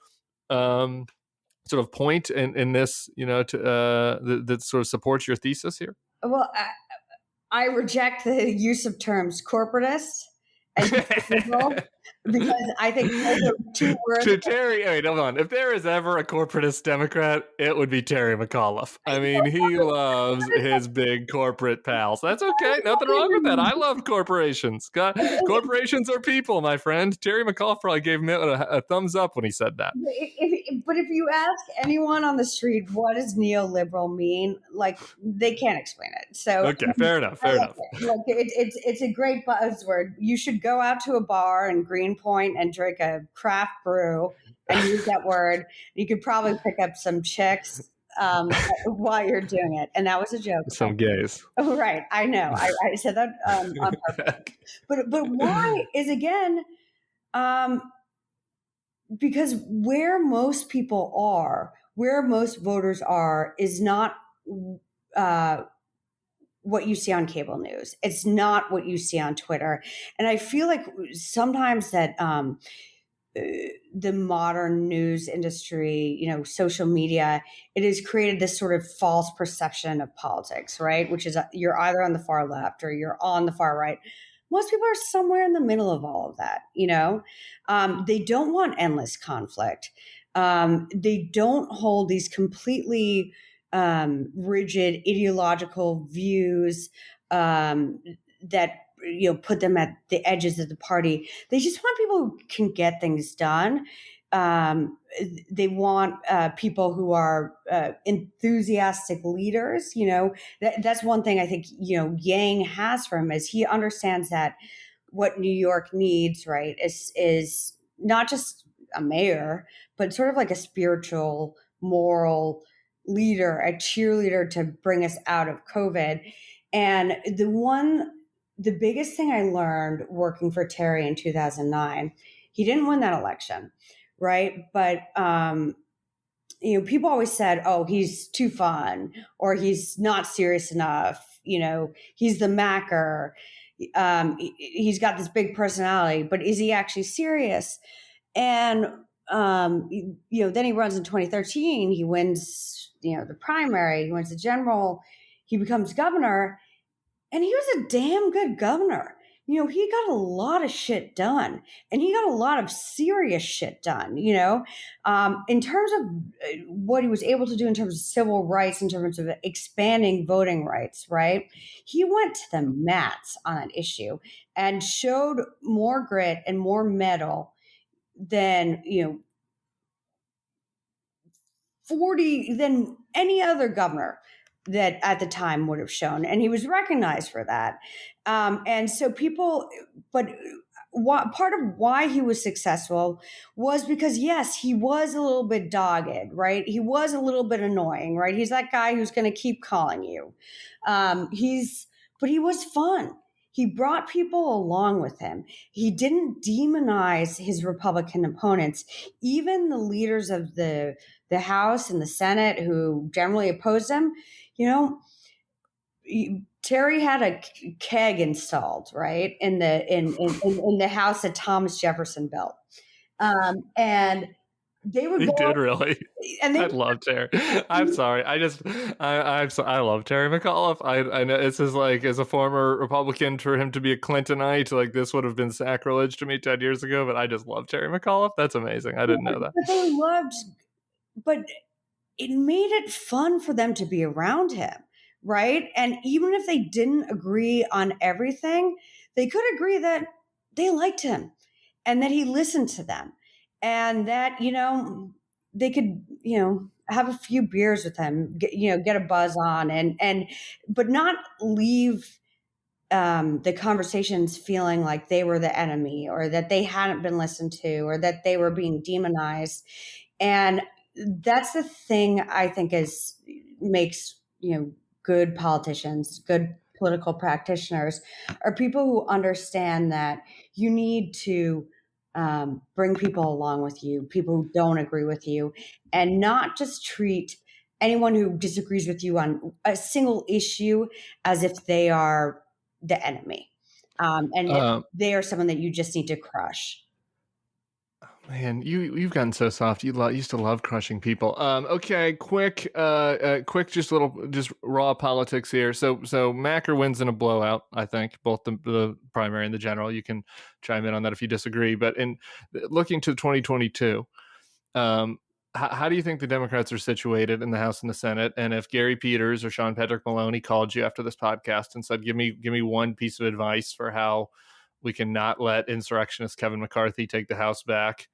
sort of point in this, that sort of supports your thesis here? Well, I reject the use of terms corporatist and liberal, because I think those are two words. To Terry, wait, hold on. If there is ever a corporatist Democrat, it would be Terry McAuliffe. I mean, he loves his big corporate pals. That's okay. Nothing wrong with that. I love corporations. Corporations are people, my friend. Terry McAuliffe probably gave him a thumbs up when he said that. But if you ask anyone on the street, what does neoliberal mean? Like, they can't explain it. So okay, fair enough. Like, it's a great buzzword. You should go out to a bar in Greenpoint and drink a craft brew and use that word. You could probably pick up some chicks while you're doing it. And that was a joke. Some gays. Oh, right. I know. I said that on purpose. But why is, again, because where most people are, where most voters are, is not uh, what you see on cable news. It's not what you see on Twitter. And I feel like sometimes that uh, the modern news industry, social media, it has created this sort of false perception of politics, right? Which is you're either on the far left or you're on the far right. Most people are somewhere in the middle of all of that. They don't want endless conflict. They don't hold these completely rigid ideological views that put them at the edges of the party. They just want people who can get things done. They want people who are enthusiastic leaders. That's one thing I think Yang has for him, is he understands that what New York needs, right, is not just a mayor, but sort of like a spiritual, moral leader, a cheerleader to bring us out of COVID. And the biggest thing I learned working for Terry in 2009, he didn't win that election, right? But people always said, "Oh, he's too fun," or "He's not serious enough." He's the macker. He's got this big personality, but is he actually serious? And then he runs in 2013. He wins, the primary. He wins the general. He becomes governor, and he was a damn good governor. He got a lot of shit done, and he got a lot of serious shit done, in terms of what he was able to do in terms of civil rights, in terms of expanding voting rights, right? He went to the mats on that issue and showed more grit and more mettle than, 40 than any other governor that at the time would have shown, and he was recognized for that. And so but part of why he was successful was because, yes, he was a little bit dogged, right? He was a little bit annoying, right? He's that guy who's going to keep calling you. But he was fun. He brought people along with him. He didn't demonize his Republican opponents, even the leaders of the House and the Senate who generally opposed him. Terry had a keg installed, right, in the house that Thomas Jefferson built, and they would He go did really. and I they love Terry. I'm sorry. I love Terry McAuliffe. I know this is like, as a former Republican, for him to be a Clintonite, like, this would have been sacrilege to me 10 years ago, but I just love Terry McAuliffe. That's amazing. I didn't know that. but they loved, but it made it fun for them to be around him, right? And even if they didn't agree on everything, they could agree that they liked him and that he listened to them, and that they could have a few beers with him, get a buzz on, and but not leave the conversations feeling like they were the enemy, or that they hadn't been listened to, or that they were being demonized. And that's the thing I think makes good politicians, good political practitioners, are people who understand that you need to bring people along with you, people who don't agree with you, and not just treat anyone who disagrees with you on a single issue as if they are the enemy, and if Um, they are someone that you just need to crush. Man, you've gotten so soft. You used to love crushing people. Okay, quick, just raw politics here. So Macker wins in a blowout. I think both the primary and the general. You can chime in on that if you disagree. But in looking to 2022, how do you think the Democrats are situated in the House and the Senate? And if Gary Peters or Sean Patrick Maloney called you after this podcast and said, give me one piece of advice for how we can not let insurrectionist Kevin McCarthy take the House back,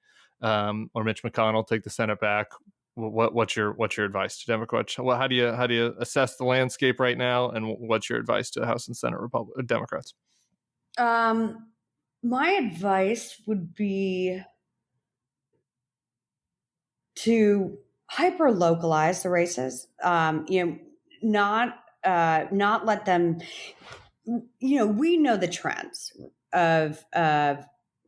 or Mitch McConnell take the Senate back, what's your advice to Democrats? Well, how do you assess the landscape right now, and what's your advice to House and Senate Democrats? My advice would be to hyper localize the races. Not let them. We know the trends of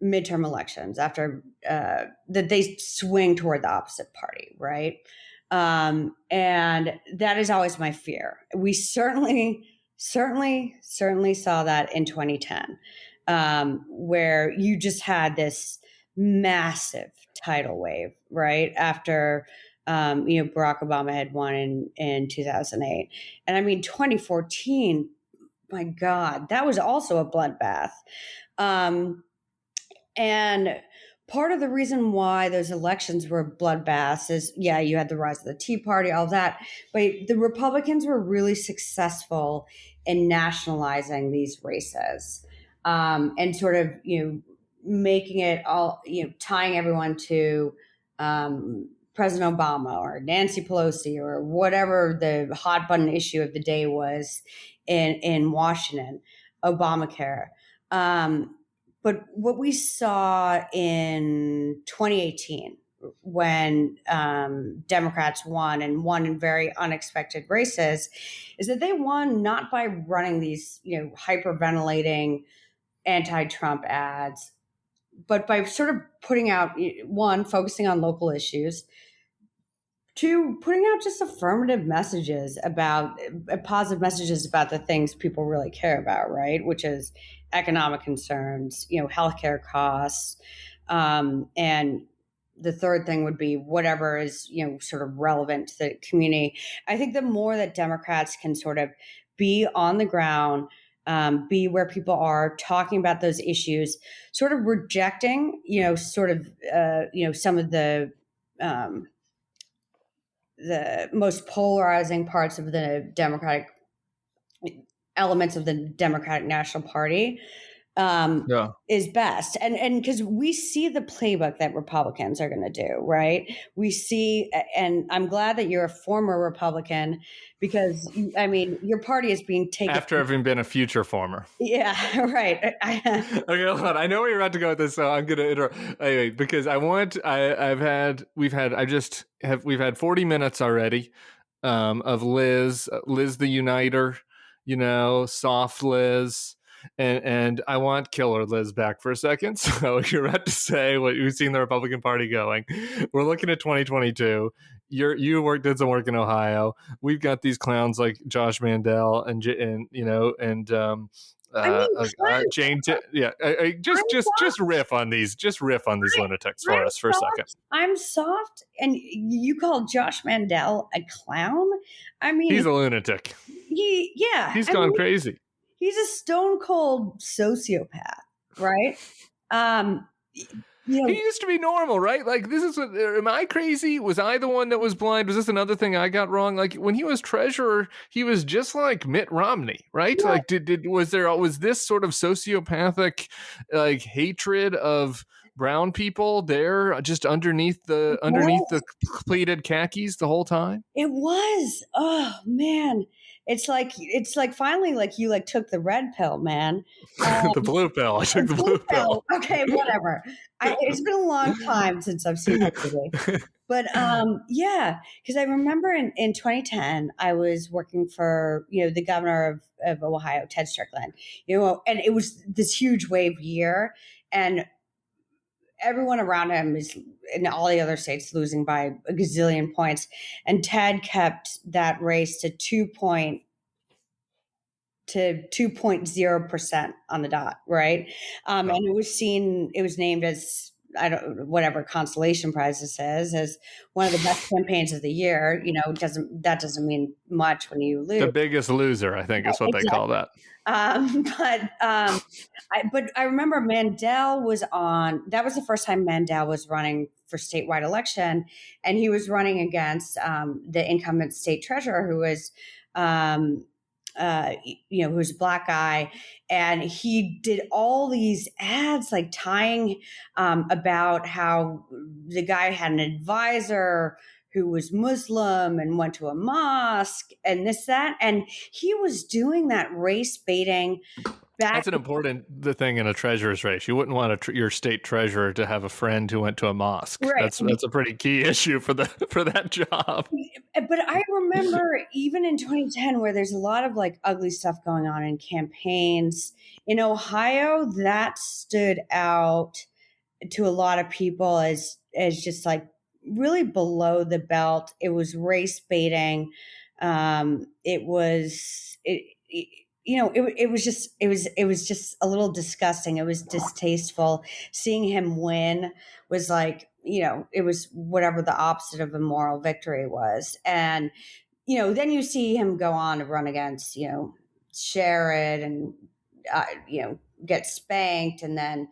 midterm elections after that they swing toward the opposite party, right? And that is always my fear. We certainly saw that in 2010, where you just had this massive tidal wave, right? After, Barack Obama had won in 2008. And I mean, 2014, my God, that was also a bloodbath. And part of the reason why those elections were bloodbaths is, yeah, you had the rise of the Tea Party, all that, but the Republicans were really successful in nationalizing these races, and sort of, making it all, tying everyone to President Obama or Nancy Pelosi or whatever the hot button issue of the day was in Washington, Obamacare. But what we saw in 2018, when Democrats won and won in very unexpected races, is that they won not by running these, hyperventilating anti-Trump ads, but by sort of putting out, one, focusing on local issues, two, putting out just affirmative messages about positive messages about the things people really care about, right? Which is economic concerns, healthcare costs, and the third thing would be whatever is, sort of relevant to the community. I think the more that Democrats can sort of be on the ground, be where people are, talking about those issues, sort of rejecting, some of the most polarizing parts of the Democratic elements of the Democratic National Party, is best. And because we see the playbook that Republicans are going to do, right? We see, and I'm glad that you're a former Republican, because, I mean, your party is being taken after having been a future former. Yeah, right. Okay, hold on. I know where you're about to go with this, so I'm going to interrupt. Anyway, because we've had 40 minutes already of Liz the Uniter, soft Liz. And I want killer Liz back for a second. So you're about to say what you've seen the Republican Party going. We're looking at 2022. You did some work in Ohio. We've got these clowns like Josh Mandel and Jane. Just riff on these. Just riff on these lunatics for us for a second. I'm soft, and you call Josh Mandel a clown? I mean, he's a lunatic. He's gone crazy. He's a stone cold sociopath, right? He used to be normal, right? Like, this is what, am I crazy? Was I the one that was blind? Was this another thing I got wrong? Like, when he was treasurer, he was just like Mitt Romney, right? Yeah. Like, was this sort of sociopathic, like, hatred of brown people there just underneath the pleated khakis the whole time? It was. Oh man. It's like finally, like, you like took the red pill, man. The blue pill. I took the blue pill. Okay, whatever. It's been a long time since I've seen that movie. But yeah, because I remember in 2010, I was working for, the governor of Ohio, Ted Strickland, and it was this huge wave year, and everyone around him is in all the other states losing by a gazillion points. And Ted kept that race to 2.0% on the dot. Right. And it was named as, whatever consolation prize it says, as one of the best campaigns of the year. That doesn't mean much when you lose. The biggest loser, I think, is what they call that. But I remember Mandel was on. That was the first time Mandel was running for statewide election, and he was running against the incumbent state treasurer, who was, who was a black guy, and he did all these ads, like tying about how the guy had an advisor who was Muslim and went to a mosque and this, that. And he was doing that race baiting back. That's an important thing in a treasurer's race. You wouldn't want your state treasurer to have a friend who went to a mosque. Right. That's a pretty key issue for that job. But I remember even in 2010, where there's a lot of like ugly stuff going on in campaigns in Ohio, that stood out to a lot of people as just like really below the belt. It was race baiting. It was it you know it was just it was just a little disgusting. It was distasteful. Seeing him win was like, it was whatever the opposite of a moral victory was. And then you see him go on to run against Sherrod and get spanked, and then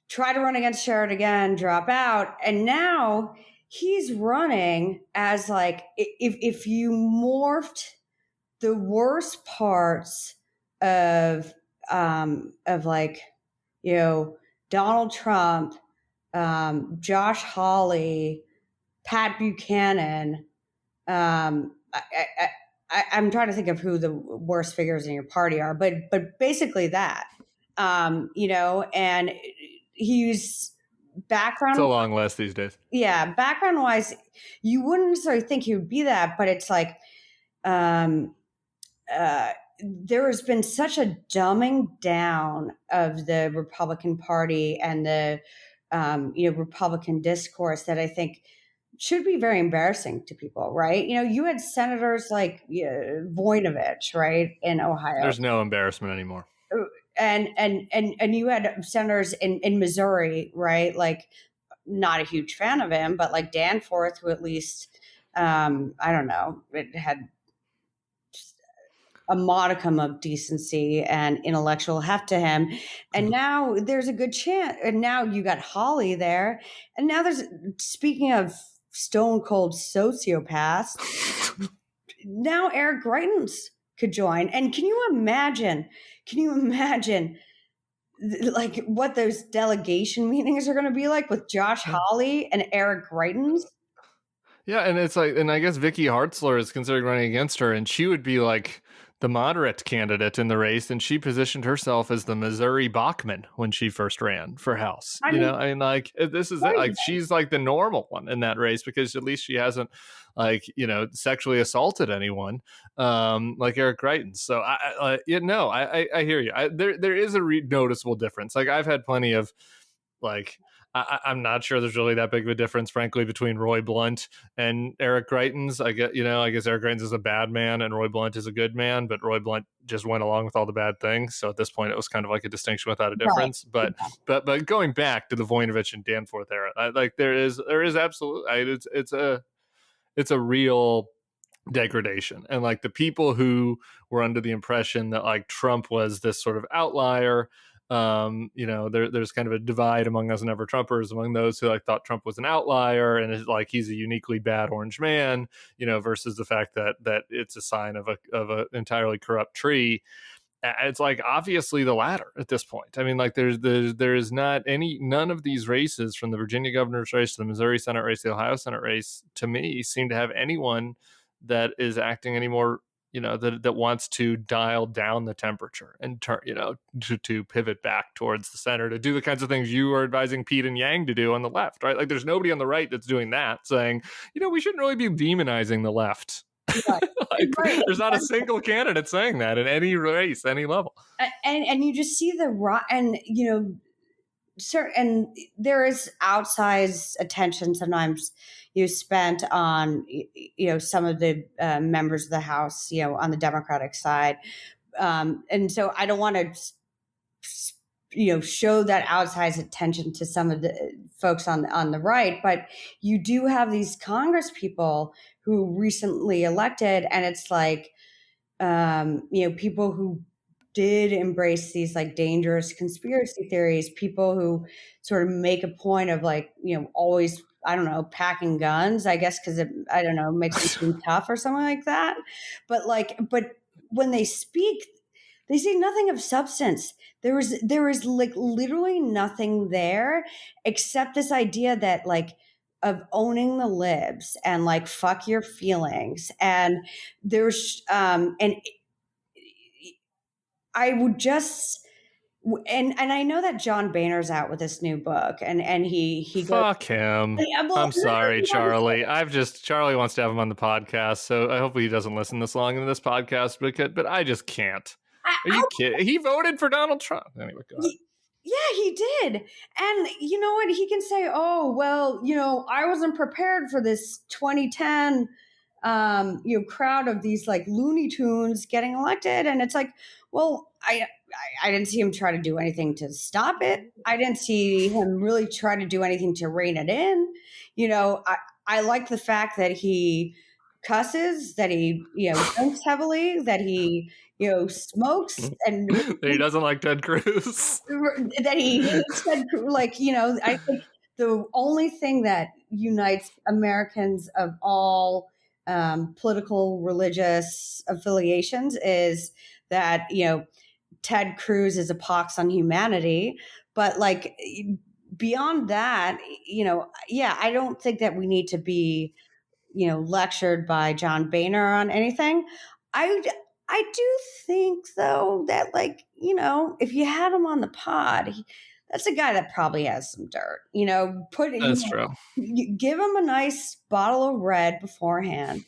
try to run against Sherrod again, drop out, and now he's running as like, if you morphed the worst parts of like Donald Trump, Josh Hawley, Pat Buchanan. I'm trying to think of who the worst figures in your party are, but basically that, and he's background. It's a long list these days. Yeah, background wise, you wouldn't necessarily think he would be that, but it's like, there has been such a dumbing down of the Republican Party and the Republican discourse that I think should be very embarrassing to people, right? You had senators like Voinovich, right, in Ohio. There's no embarrassment anymore. And you had senators in Missouri, right? Like, not a huge fan of him, but like Danforth, who at least, I don't know, it had a modicum of decency and intellectual heft to him. And now there's a good chance. And now you got Holly there. And now speaking of stone cold sociopaths, now Eric Greitens could join. And can you imagine like what those delegation meetings are going to be like with Josh Hawley and Eric Greitens? Yeah, and it's like, and I guess Vicky Hartzler is considering running against her, and she would be like the moderate candidate in the race, and she positioned herself as the Missouri Bachman when she first ran for House. Like, this is it. Like, she's like the normal one in that race because at least she hasn't sexually assaulted anyone like Eric Greitens. So I hear you. There is a noticeable difference. Like, I've had plenty of like, I'm not sure there's really that big of a difference, frankly, between Roy Blunt and Eric Greitens. I guess Eric Greitens is a bad man and Roy Blunt is a good man, but Roy Blunt just went along with all the bad things. So at this point, it was kind of like a distinction without a difference. Right. But going back to the Voinovich and Danforth era, there is absolutely, it's a real degradation. And like the people who were under the impression that like Trump was this sort of outlier, there's kind of a divide among us never Trumpers, among those who like thought Trump was an outlier and is like he's a uniquely bad orange man, versus the fact that it's a sign of a entirely corrupt tree. It's like obviously the latter at this point. I mean, like there is none of these races, from the Virginia governor's race to the Missouri Senate race, the Ohio Senate race, to me seem to have anyone that is acting anymore, that wants to dial down the temperature and turn, to pivot back towards the center, to do the kinds of things you are advising Pete and Yang to do on the left, right? Like there's nobody on the right that's doing that, saying, we shouldn't really be demonizing the left. Right. Right. There's not a single candidate saying that in any race, any level. And you just see and there is outsized attention sometimes spent on some of the members of the House on the Democratic side, and so I don't want to show that outsized attention to some of the folks on the right, but you do have these Congress people who recently elected, and it's like people who did embrace these like dangerous conspiracy theories, people who sort of make a point of like, always, I don't know, packing guns, I guess, because I don't know, makes them seem tough or something like that. But when they speak, they say nothing of substance. There is like literally nothing there except this idea that like of owning the libs and like fuck your feelings. And there's I would just, and I know that John Boehner's out with this new book, and he fuck him. I'm sorry, Charlie. Charlie wants to have him on the podcast, so I hope he doesn't listen this long into this podcast, but I just can't. Are you kidding? He voted for Donald Trump. Anyway, go ahead. Yeah, he did. And you know what? He can say, "Oh, well, I wasn't prepared for this 2010 crowd of these like Looney Tunes getting elected." And it's like, well, I didn't see him try to do anything to stop it. I didn't see him really try to do anything to rein it in. I like the fact that he cusses, that he, drinks heavily, that he, smokes, and That he doesn't like Ted Cruz. that he hates that, like, I think the only thing that unites Americans of all political, religious affiliations is that, Ted Cruz is a pox on humanity. But like beyond that, yeah, I don't think that we need to be, lectured by John Boehner on anything. I I do think though that, like, if you had him on the pod, that's a guy that probably has some dirt. That's true. Give him a nice bottle of red beforehand,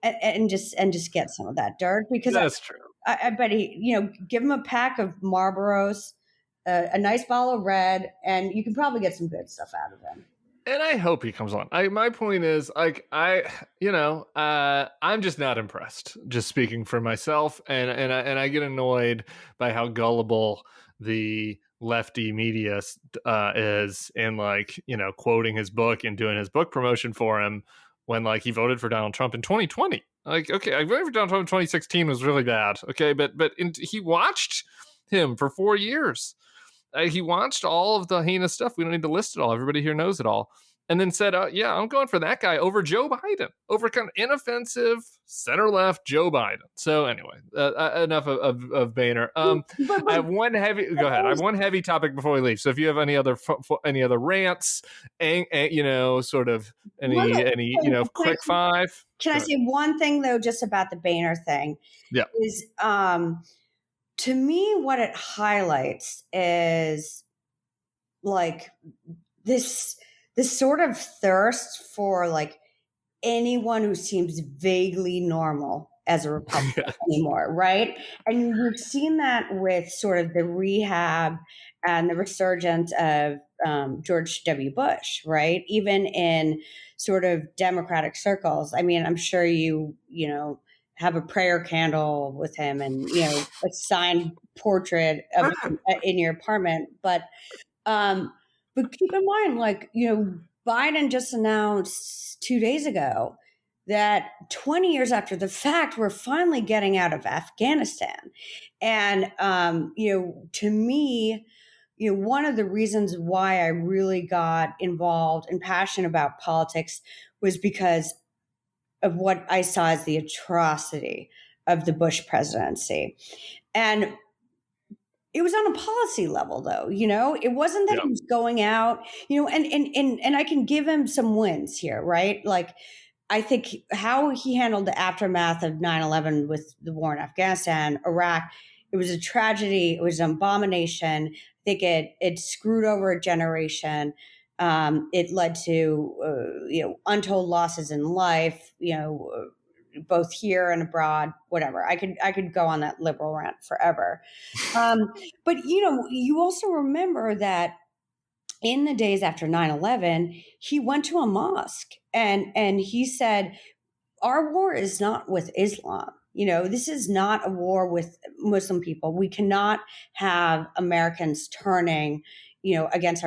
and just get some of that dirt, because That's true. I bet he, give him a pack of Marlboros, a nice bottle of red, and you can probably get some good stuff out of him. And I hope he comes on. My point is, like, I'm just not impressed. Just speaking for myself, and I get annoyed by how gullible the lefty media is in, like, quoting his book and doing his book promotion for him when, like, he voted for Donald Trump in 2020. Like, okay, I voted for Donald Trump in 2016 was really bad. Okay, but he watched him for 4 years. He watched all of the heinous stuff. We don't need to list it all. Everybody here knows it all. And then said, yeah, I'm going for that guy over Joe Biden, over kind of inoffensive center-left Joe Biden. So anyway, enough of Boehner. I have one heavy. Go ahead. I have one heavy topic before we leave. So if you have any other rants, sort of any quick five. Can I say one thing though, just about the Boehner thing? Yeah. Is to me, what it highlights is like this sort of thirst for like anyone who seems vaguely normal as a Republican anymore, right? And we've seen that with sort of the rehab and the resurgence of George W. Bush, right? Even in sort of Democratic circles. I mean, I'm sure you have a prayer candle with him and, a signed portrait of him in your apartment. But keep in mind, like, Biden just announced 2 days ago that 20 years after the fact, we're finally getting out of Afghanistan. And, to me, one of the reasons why I really got involved and passionate about politics was because of what I saw as the atrocity of the Bush presidency. And it was on a policy level, though. It wasn't that he was going out, and I can give him some wins here, right? Like, I think how he handled the aftermath of 9/11 with the war in Afghanistan, Iraq, it was a tragedy. It was an abomination. I think it screwed over a generation. It led to untold losses in life, both here and abroad. Whatever. I could go on that liberal rant forever. But you also remember that in the days after 9/11, he went to a mosque and he said, our war is not with Islam. This is not a war with Muslim people. We cannot have Americans turning, against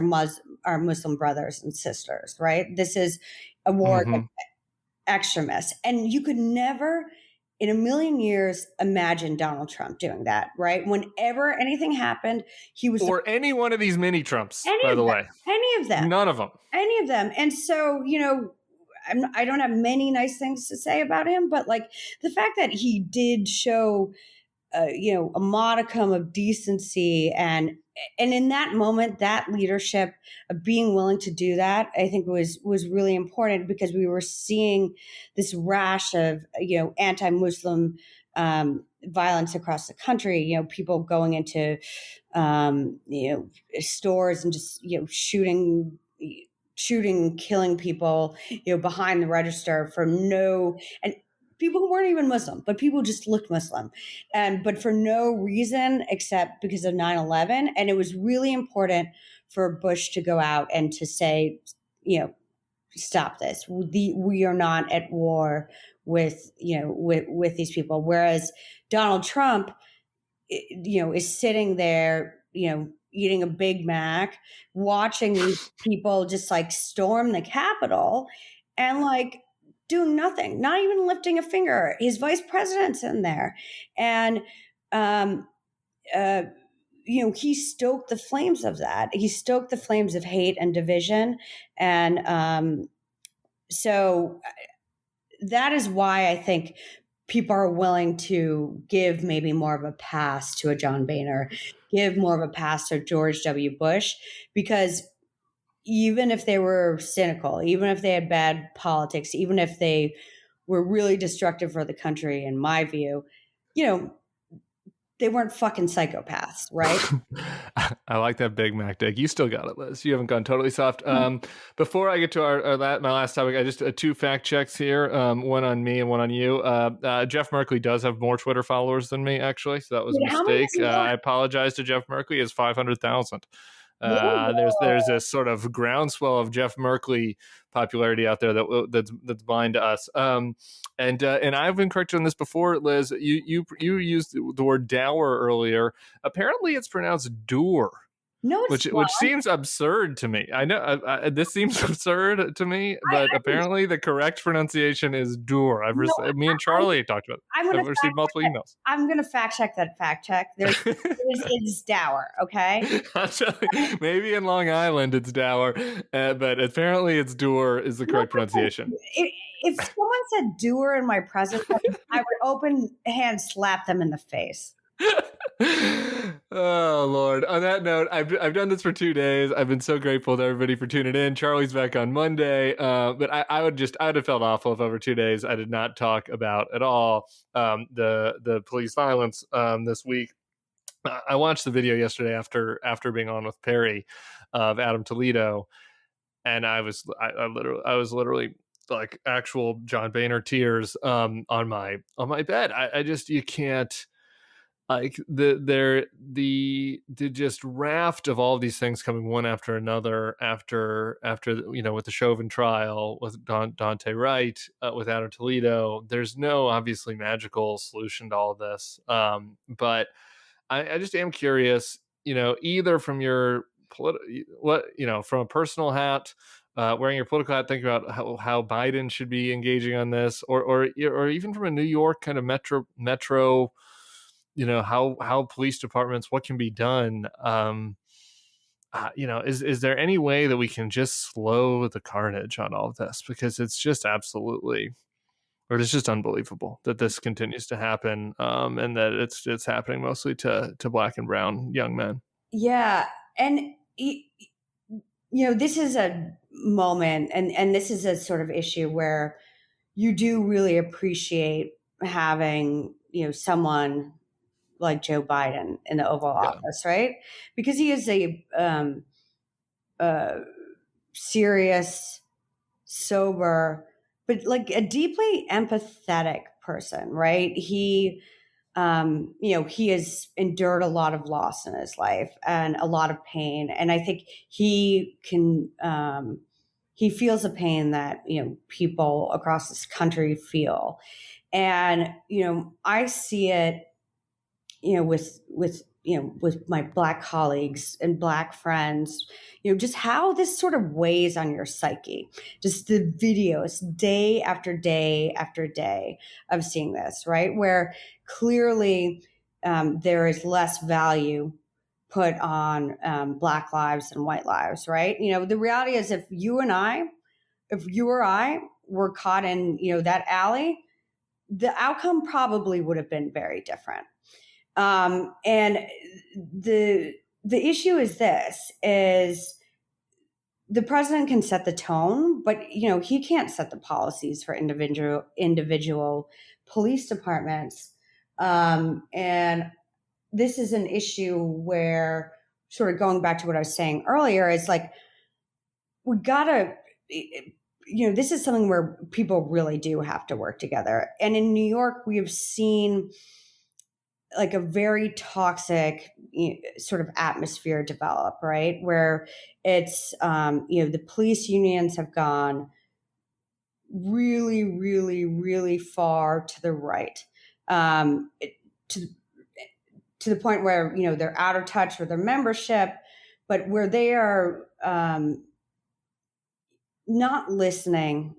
our Muslim brothers and sisters, right? This is a war against extremists. And you could never in a million years imagine Donald Trump doing that, right? Whenever anything happened, he was... Or any one of these mini Trumps, by the way. Any of them. None of them. Any of them. And so, I don't have many nice things to say about him, but like the fact that he did show, a modicum of decency and in that moment, that leadership of being willing to do that, I think was really important, because we were seeing this rash of, anti-Muslim violence across the country, people going into, stores and just, shooting, killing people, behind the register for no, and people who weren't even Muslim, but people just looked Muslim. But for no reason except because of 9/11. And it was really important for Bush to go out and to say, you know, stop this. We are not at war with, with these people. Whereas Donald Trump, is sitting there, eating a Big Mac, watching these people just like storm the Capitol and like doing nothing, not even lifting a finger. His vice president's in there. And, um, uh, he stoked the flames of that. He stoked the flames of hate and division. And so that is why I think people are willing to give maybe more of a pass to a John Boehner, give more of a pass to George W. Bush, because even if they were cynical, even if they had bad politics, even if they were really destructive for the country, in my view, they weren't fucking psychopaths, right? I like that Big Mac dig. You still got it, Liz. You haven't gone totally soft. Before I get to my last topic, I just two fact checks here. One on me and one on you. Jeff Merkley does have more Twitter followers than me, actually, so that was a mistake. I apologize to Jeff Merkley. He has 500,000. There's this sort of groundswell of Jeff Merkley popularity out there that's blind to us. And I've been corrected on this before, Liz. You used the word dour earlier. Apparently, it's pronounced dour. No, which seems absurd to me. I know this seems absurd to me, but apparently the correct pronunciation is dour. Me and Charlie talked about it. I've received multiple emails. I'm going to fact check that fact check. It's dour, okay? Maybe in Long Island it's dour, but apparently it's dour is the correct pronunciation. If someone said dour in my presence, I would open hand slap them in the face. Oh Lord! On that note, I've done this for 2 days. I've been so grateful to everybody for tuning in. Charlie's back on Monday, but I would have felt awful if over 2 days I did not talk about at all the police violence this week. I watched the video yesterday after being on with Perry of Adam Toledo, and I was literally like actual John Boehner tears on my bed. I just, you can't. Like the just raft of all of these things coming one after another after with the Chauvin trial, with Dante Wright, with Adam Toledo. There's no obviously magical solution to all of this, but I just am curious, either from your from a personal hat, wearing your political hat, thinking about how Biden should be engaging on this, or even from a New York kind of metro. How police departments, what can be done? Is there any way that we can just slow the carnage on all of this? Because it's just it's just unbelievable that this continues to happen, and that it's happening mostly to Black and brown young men. Yeah, and this is a moment, and this is a sort of issue where you do really appreciate having someone like Joe Biden in the Oval Office, right? Because he is a serious, sober, but like a deeply empathetic person, right? He has endured a lot of loss in his life and a lot of pain, and I think he can. He feels a pain that people across this country feel, and I see it with my Black colleagues and Black friends, just how this sort of weighs on your psyche. Just the videos day after day after day of seeing this, right? Where clearly there is less value put on Black lives and white lives, right? The reality is if you or I were caught in, that alley, the outcome probably would have been very different. And the issue is the president can set the tone, but he can't set the policies for individual police departments. And this is an issue where, sort of going back to what I was saying earlier, is like we gotta this is something where people really do have to work together. And in New York, we have seen like a very toxic sort of atmosphere develop, right? Where it's, the police unions have gone really, really, really far to the right, to to the point where they're out of touch with their membership, but where they are not listening,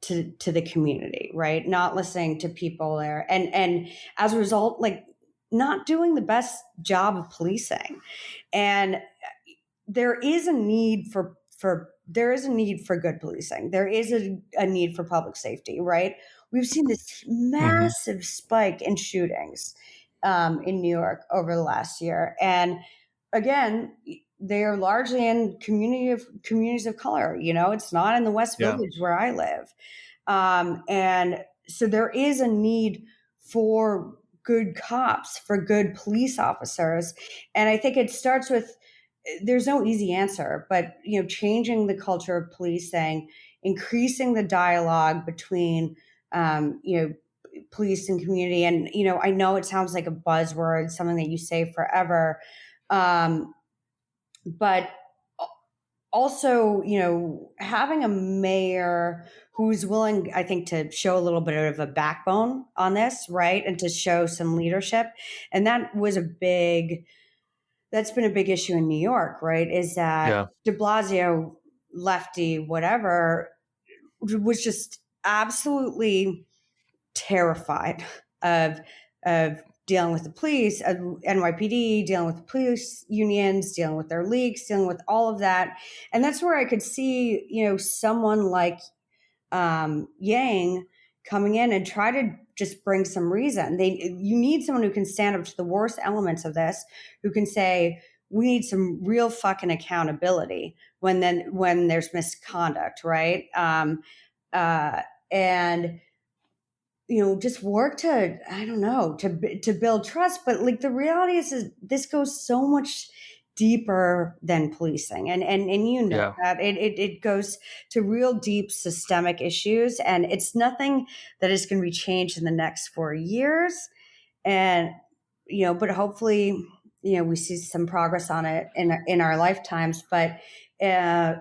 to the community, right? Not listening to people there, and as a result, like not doing the best job of policing. And there is a need for good policing. There is a need for public safety, right? We've seen this Hmm. massive spike in shootings in New York over the last year, and again, they are largely in communities of color. It's not in the West Yeah. Village where I live, and so there is a need for good cops, for good police officers, and I think it starts with, there's no easy answer, but changing the culture of policing, increasing the dialogue between police and community. And I know it sounds like a buzzword, something that you say forever, um, but also having a mayor who's willing, I think, to show a little bit of a backbone on this, right, and to show some leadership. And that's been a big issue in New York, right? Is that Yeah. de Blasio, lefty, whatever, was just absolutely terrified of of dealing with the police, of NYPD, dealing with the police unions, dealing with their leaks, dealing with all of that. And that's where I could see, someone like Yang coming in and try to just bring some reason. You need someone who can stand up to the worst elements of this, who can say we need some real fucking accountability when there's misconduct, right? Uh, and just work to, I don't know, to build trust. But like the reality is this goes so much deeper than policing, and Yeah. that it goes to real deep systemic issues, and it's nothing that is going to be changed in the next 4 years. And but hopefully we see some progress on it in our lifetimes. But uh,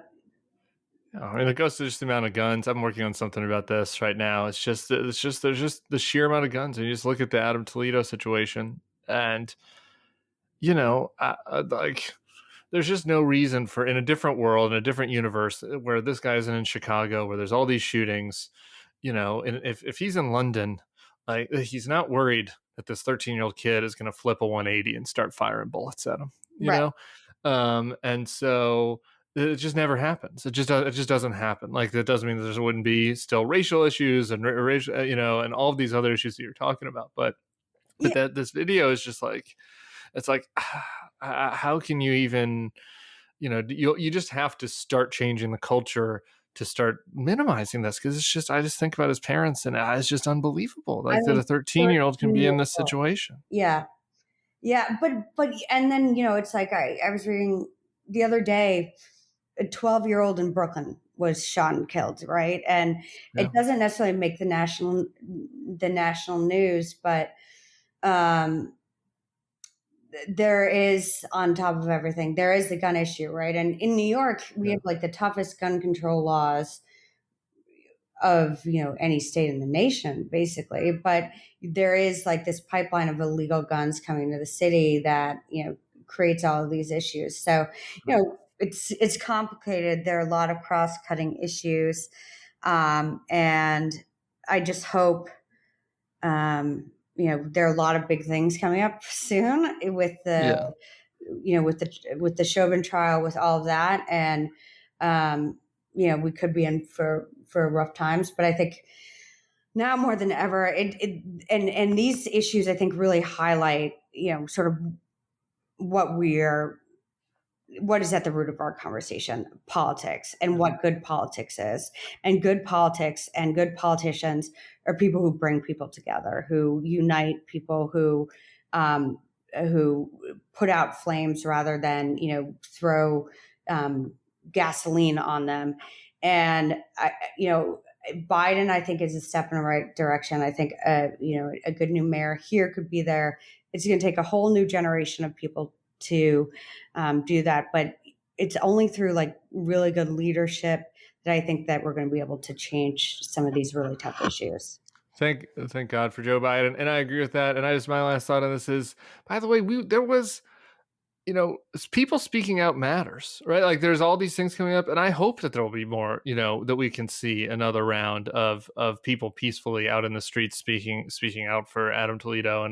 I mean, it goes to just the amount of guns. I'm working on something about this right now. There's just the sheer amount of guns, and you just look at the Adam Toledo situation, and like there's just no reason for, in a different world, in a different universe, where this guy isn't in Chicago, where there's all these shootings, and if he's in London, like he's not worried that this 13-year-old kid is going to flip a 180 and start firing bullets at him, right. and so it just never happens. It just doesn't happen. Like that doesn't mean that there wouldn't be still racial issues and racial, and all of these other issues that you're talking about, but Yeah, that this video is just like, it's like, how can you even, you just have to start changing the culture to start minimizing this, because I just think about his parents, and it's just unbelievable, I like that mean, a 13-year-old can 13 be in years this old. situation. Yeah. Yeah, but and then it's like I was reading the other day, a 12-year-old in Brooklyn was shot and killed, right? And it Yeah. doesn't necessarily make the national news, but um, there is, on top of everything, there is the gun issue, right? And in New York, we Yeah. have like the toughest gun control laws of any state in the nation, basically. But there is like this pipeline of illegal guns coming to the city that creates all of these issues. So it's complicated. There are a lot of cross-cutting issues, and I just hope there are a lot of big things coming up soon with the Yeah. with the Chauvin trial, with all of that. And we could be in for rough times, but I think now more than ever, and these issues I think really highlight sort of what we're what is at the root of our conversation: politics, and Yeah. what good politics is. And good politics and good politicians are people who bring people together, who unite people, who put out flames rather than throw gasoline on them. And Biden, I think, is a step in the right direction. I think, a good new mayor here could be there. It's going to take a whole new generation of people to do that, but it's only through like really good leadership that I think that we're going to be able to change some of these really tough issues. Thank God for Joe Biden, and I agree with that. And my last thought on this is, by the way, there was, people speaking out matters, right? Like there's all these things coming up, and I hope that there will be more, that we can see another round of people peacefully out in the streets speaking out for Adam Toledo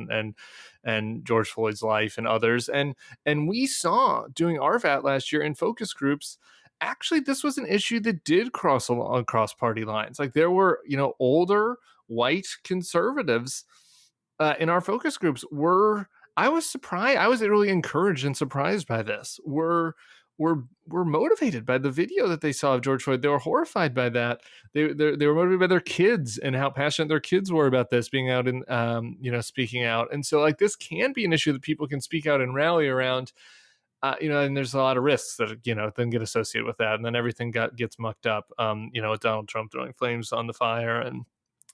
and George Floyd's life and others. And we saw doing RVAT last year in focus groups. Actually, this was an issue that did cross party lines. Like there were, older white conservatives in our focus groups were. I was surprised. I was really encouraged and surprised by this. Were motivated by the video that they saw of George Floyd. They were horrified by that. They were motivated by their kids and how passionate their kids were about this, being out and speaking out. And so like this can be an issue that people can speak out and rally around. And there's a lot of risks that then get associated with that, and then everything gets mucked up. With Donald Trump throwing flames on the fire and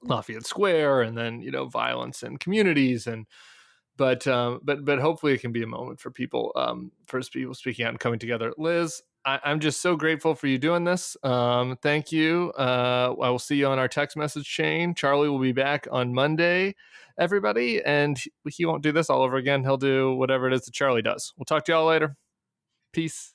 Lafayette Square, and then violence in communities and. But hopefully it can be a moment for people speaking out and coming together. Liz, I'm just so grateful for you doing this. Thank you. I will see you on our text message chain. Charlie will be back on Monday, everybody, and he won't do this all over again. He'll do whatever it is that Charlie does. We'll talk to y'all later. Peace.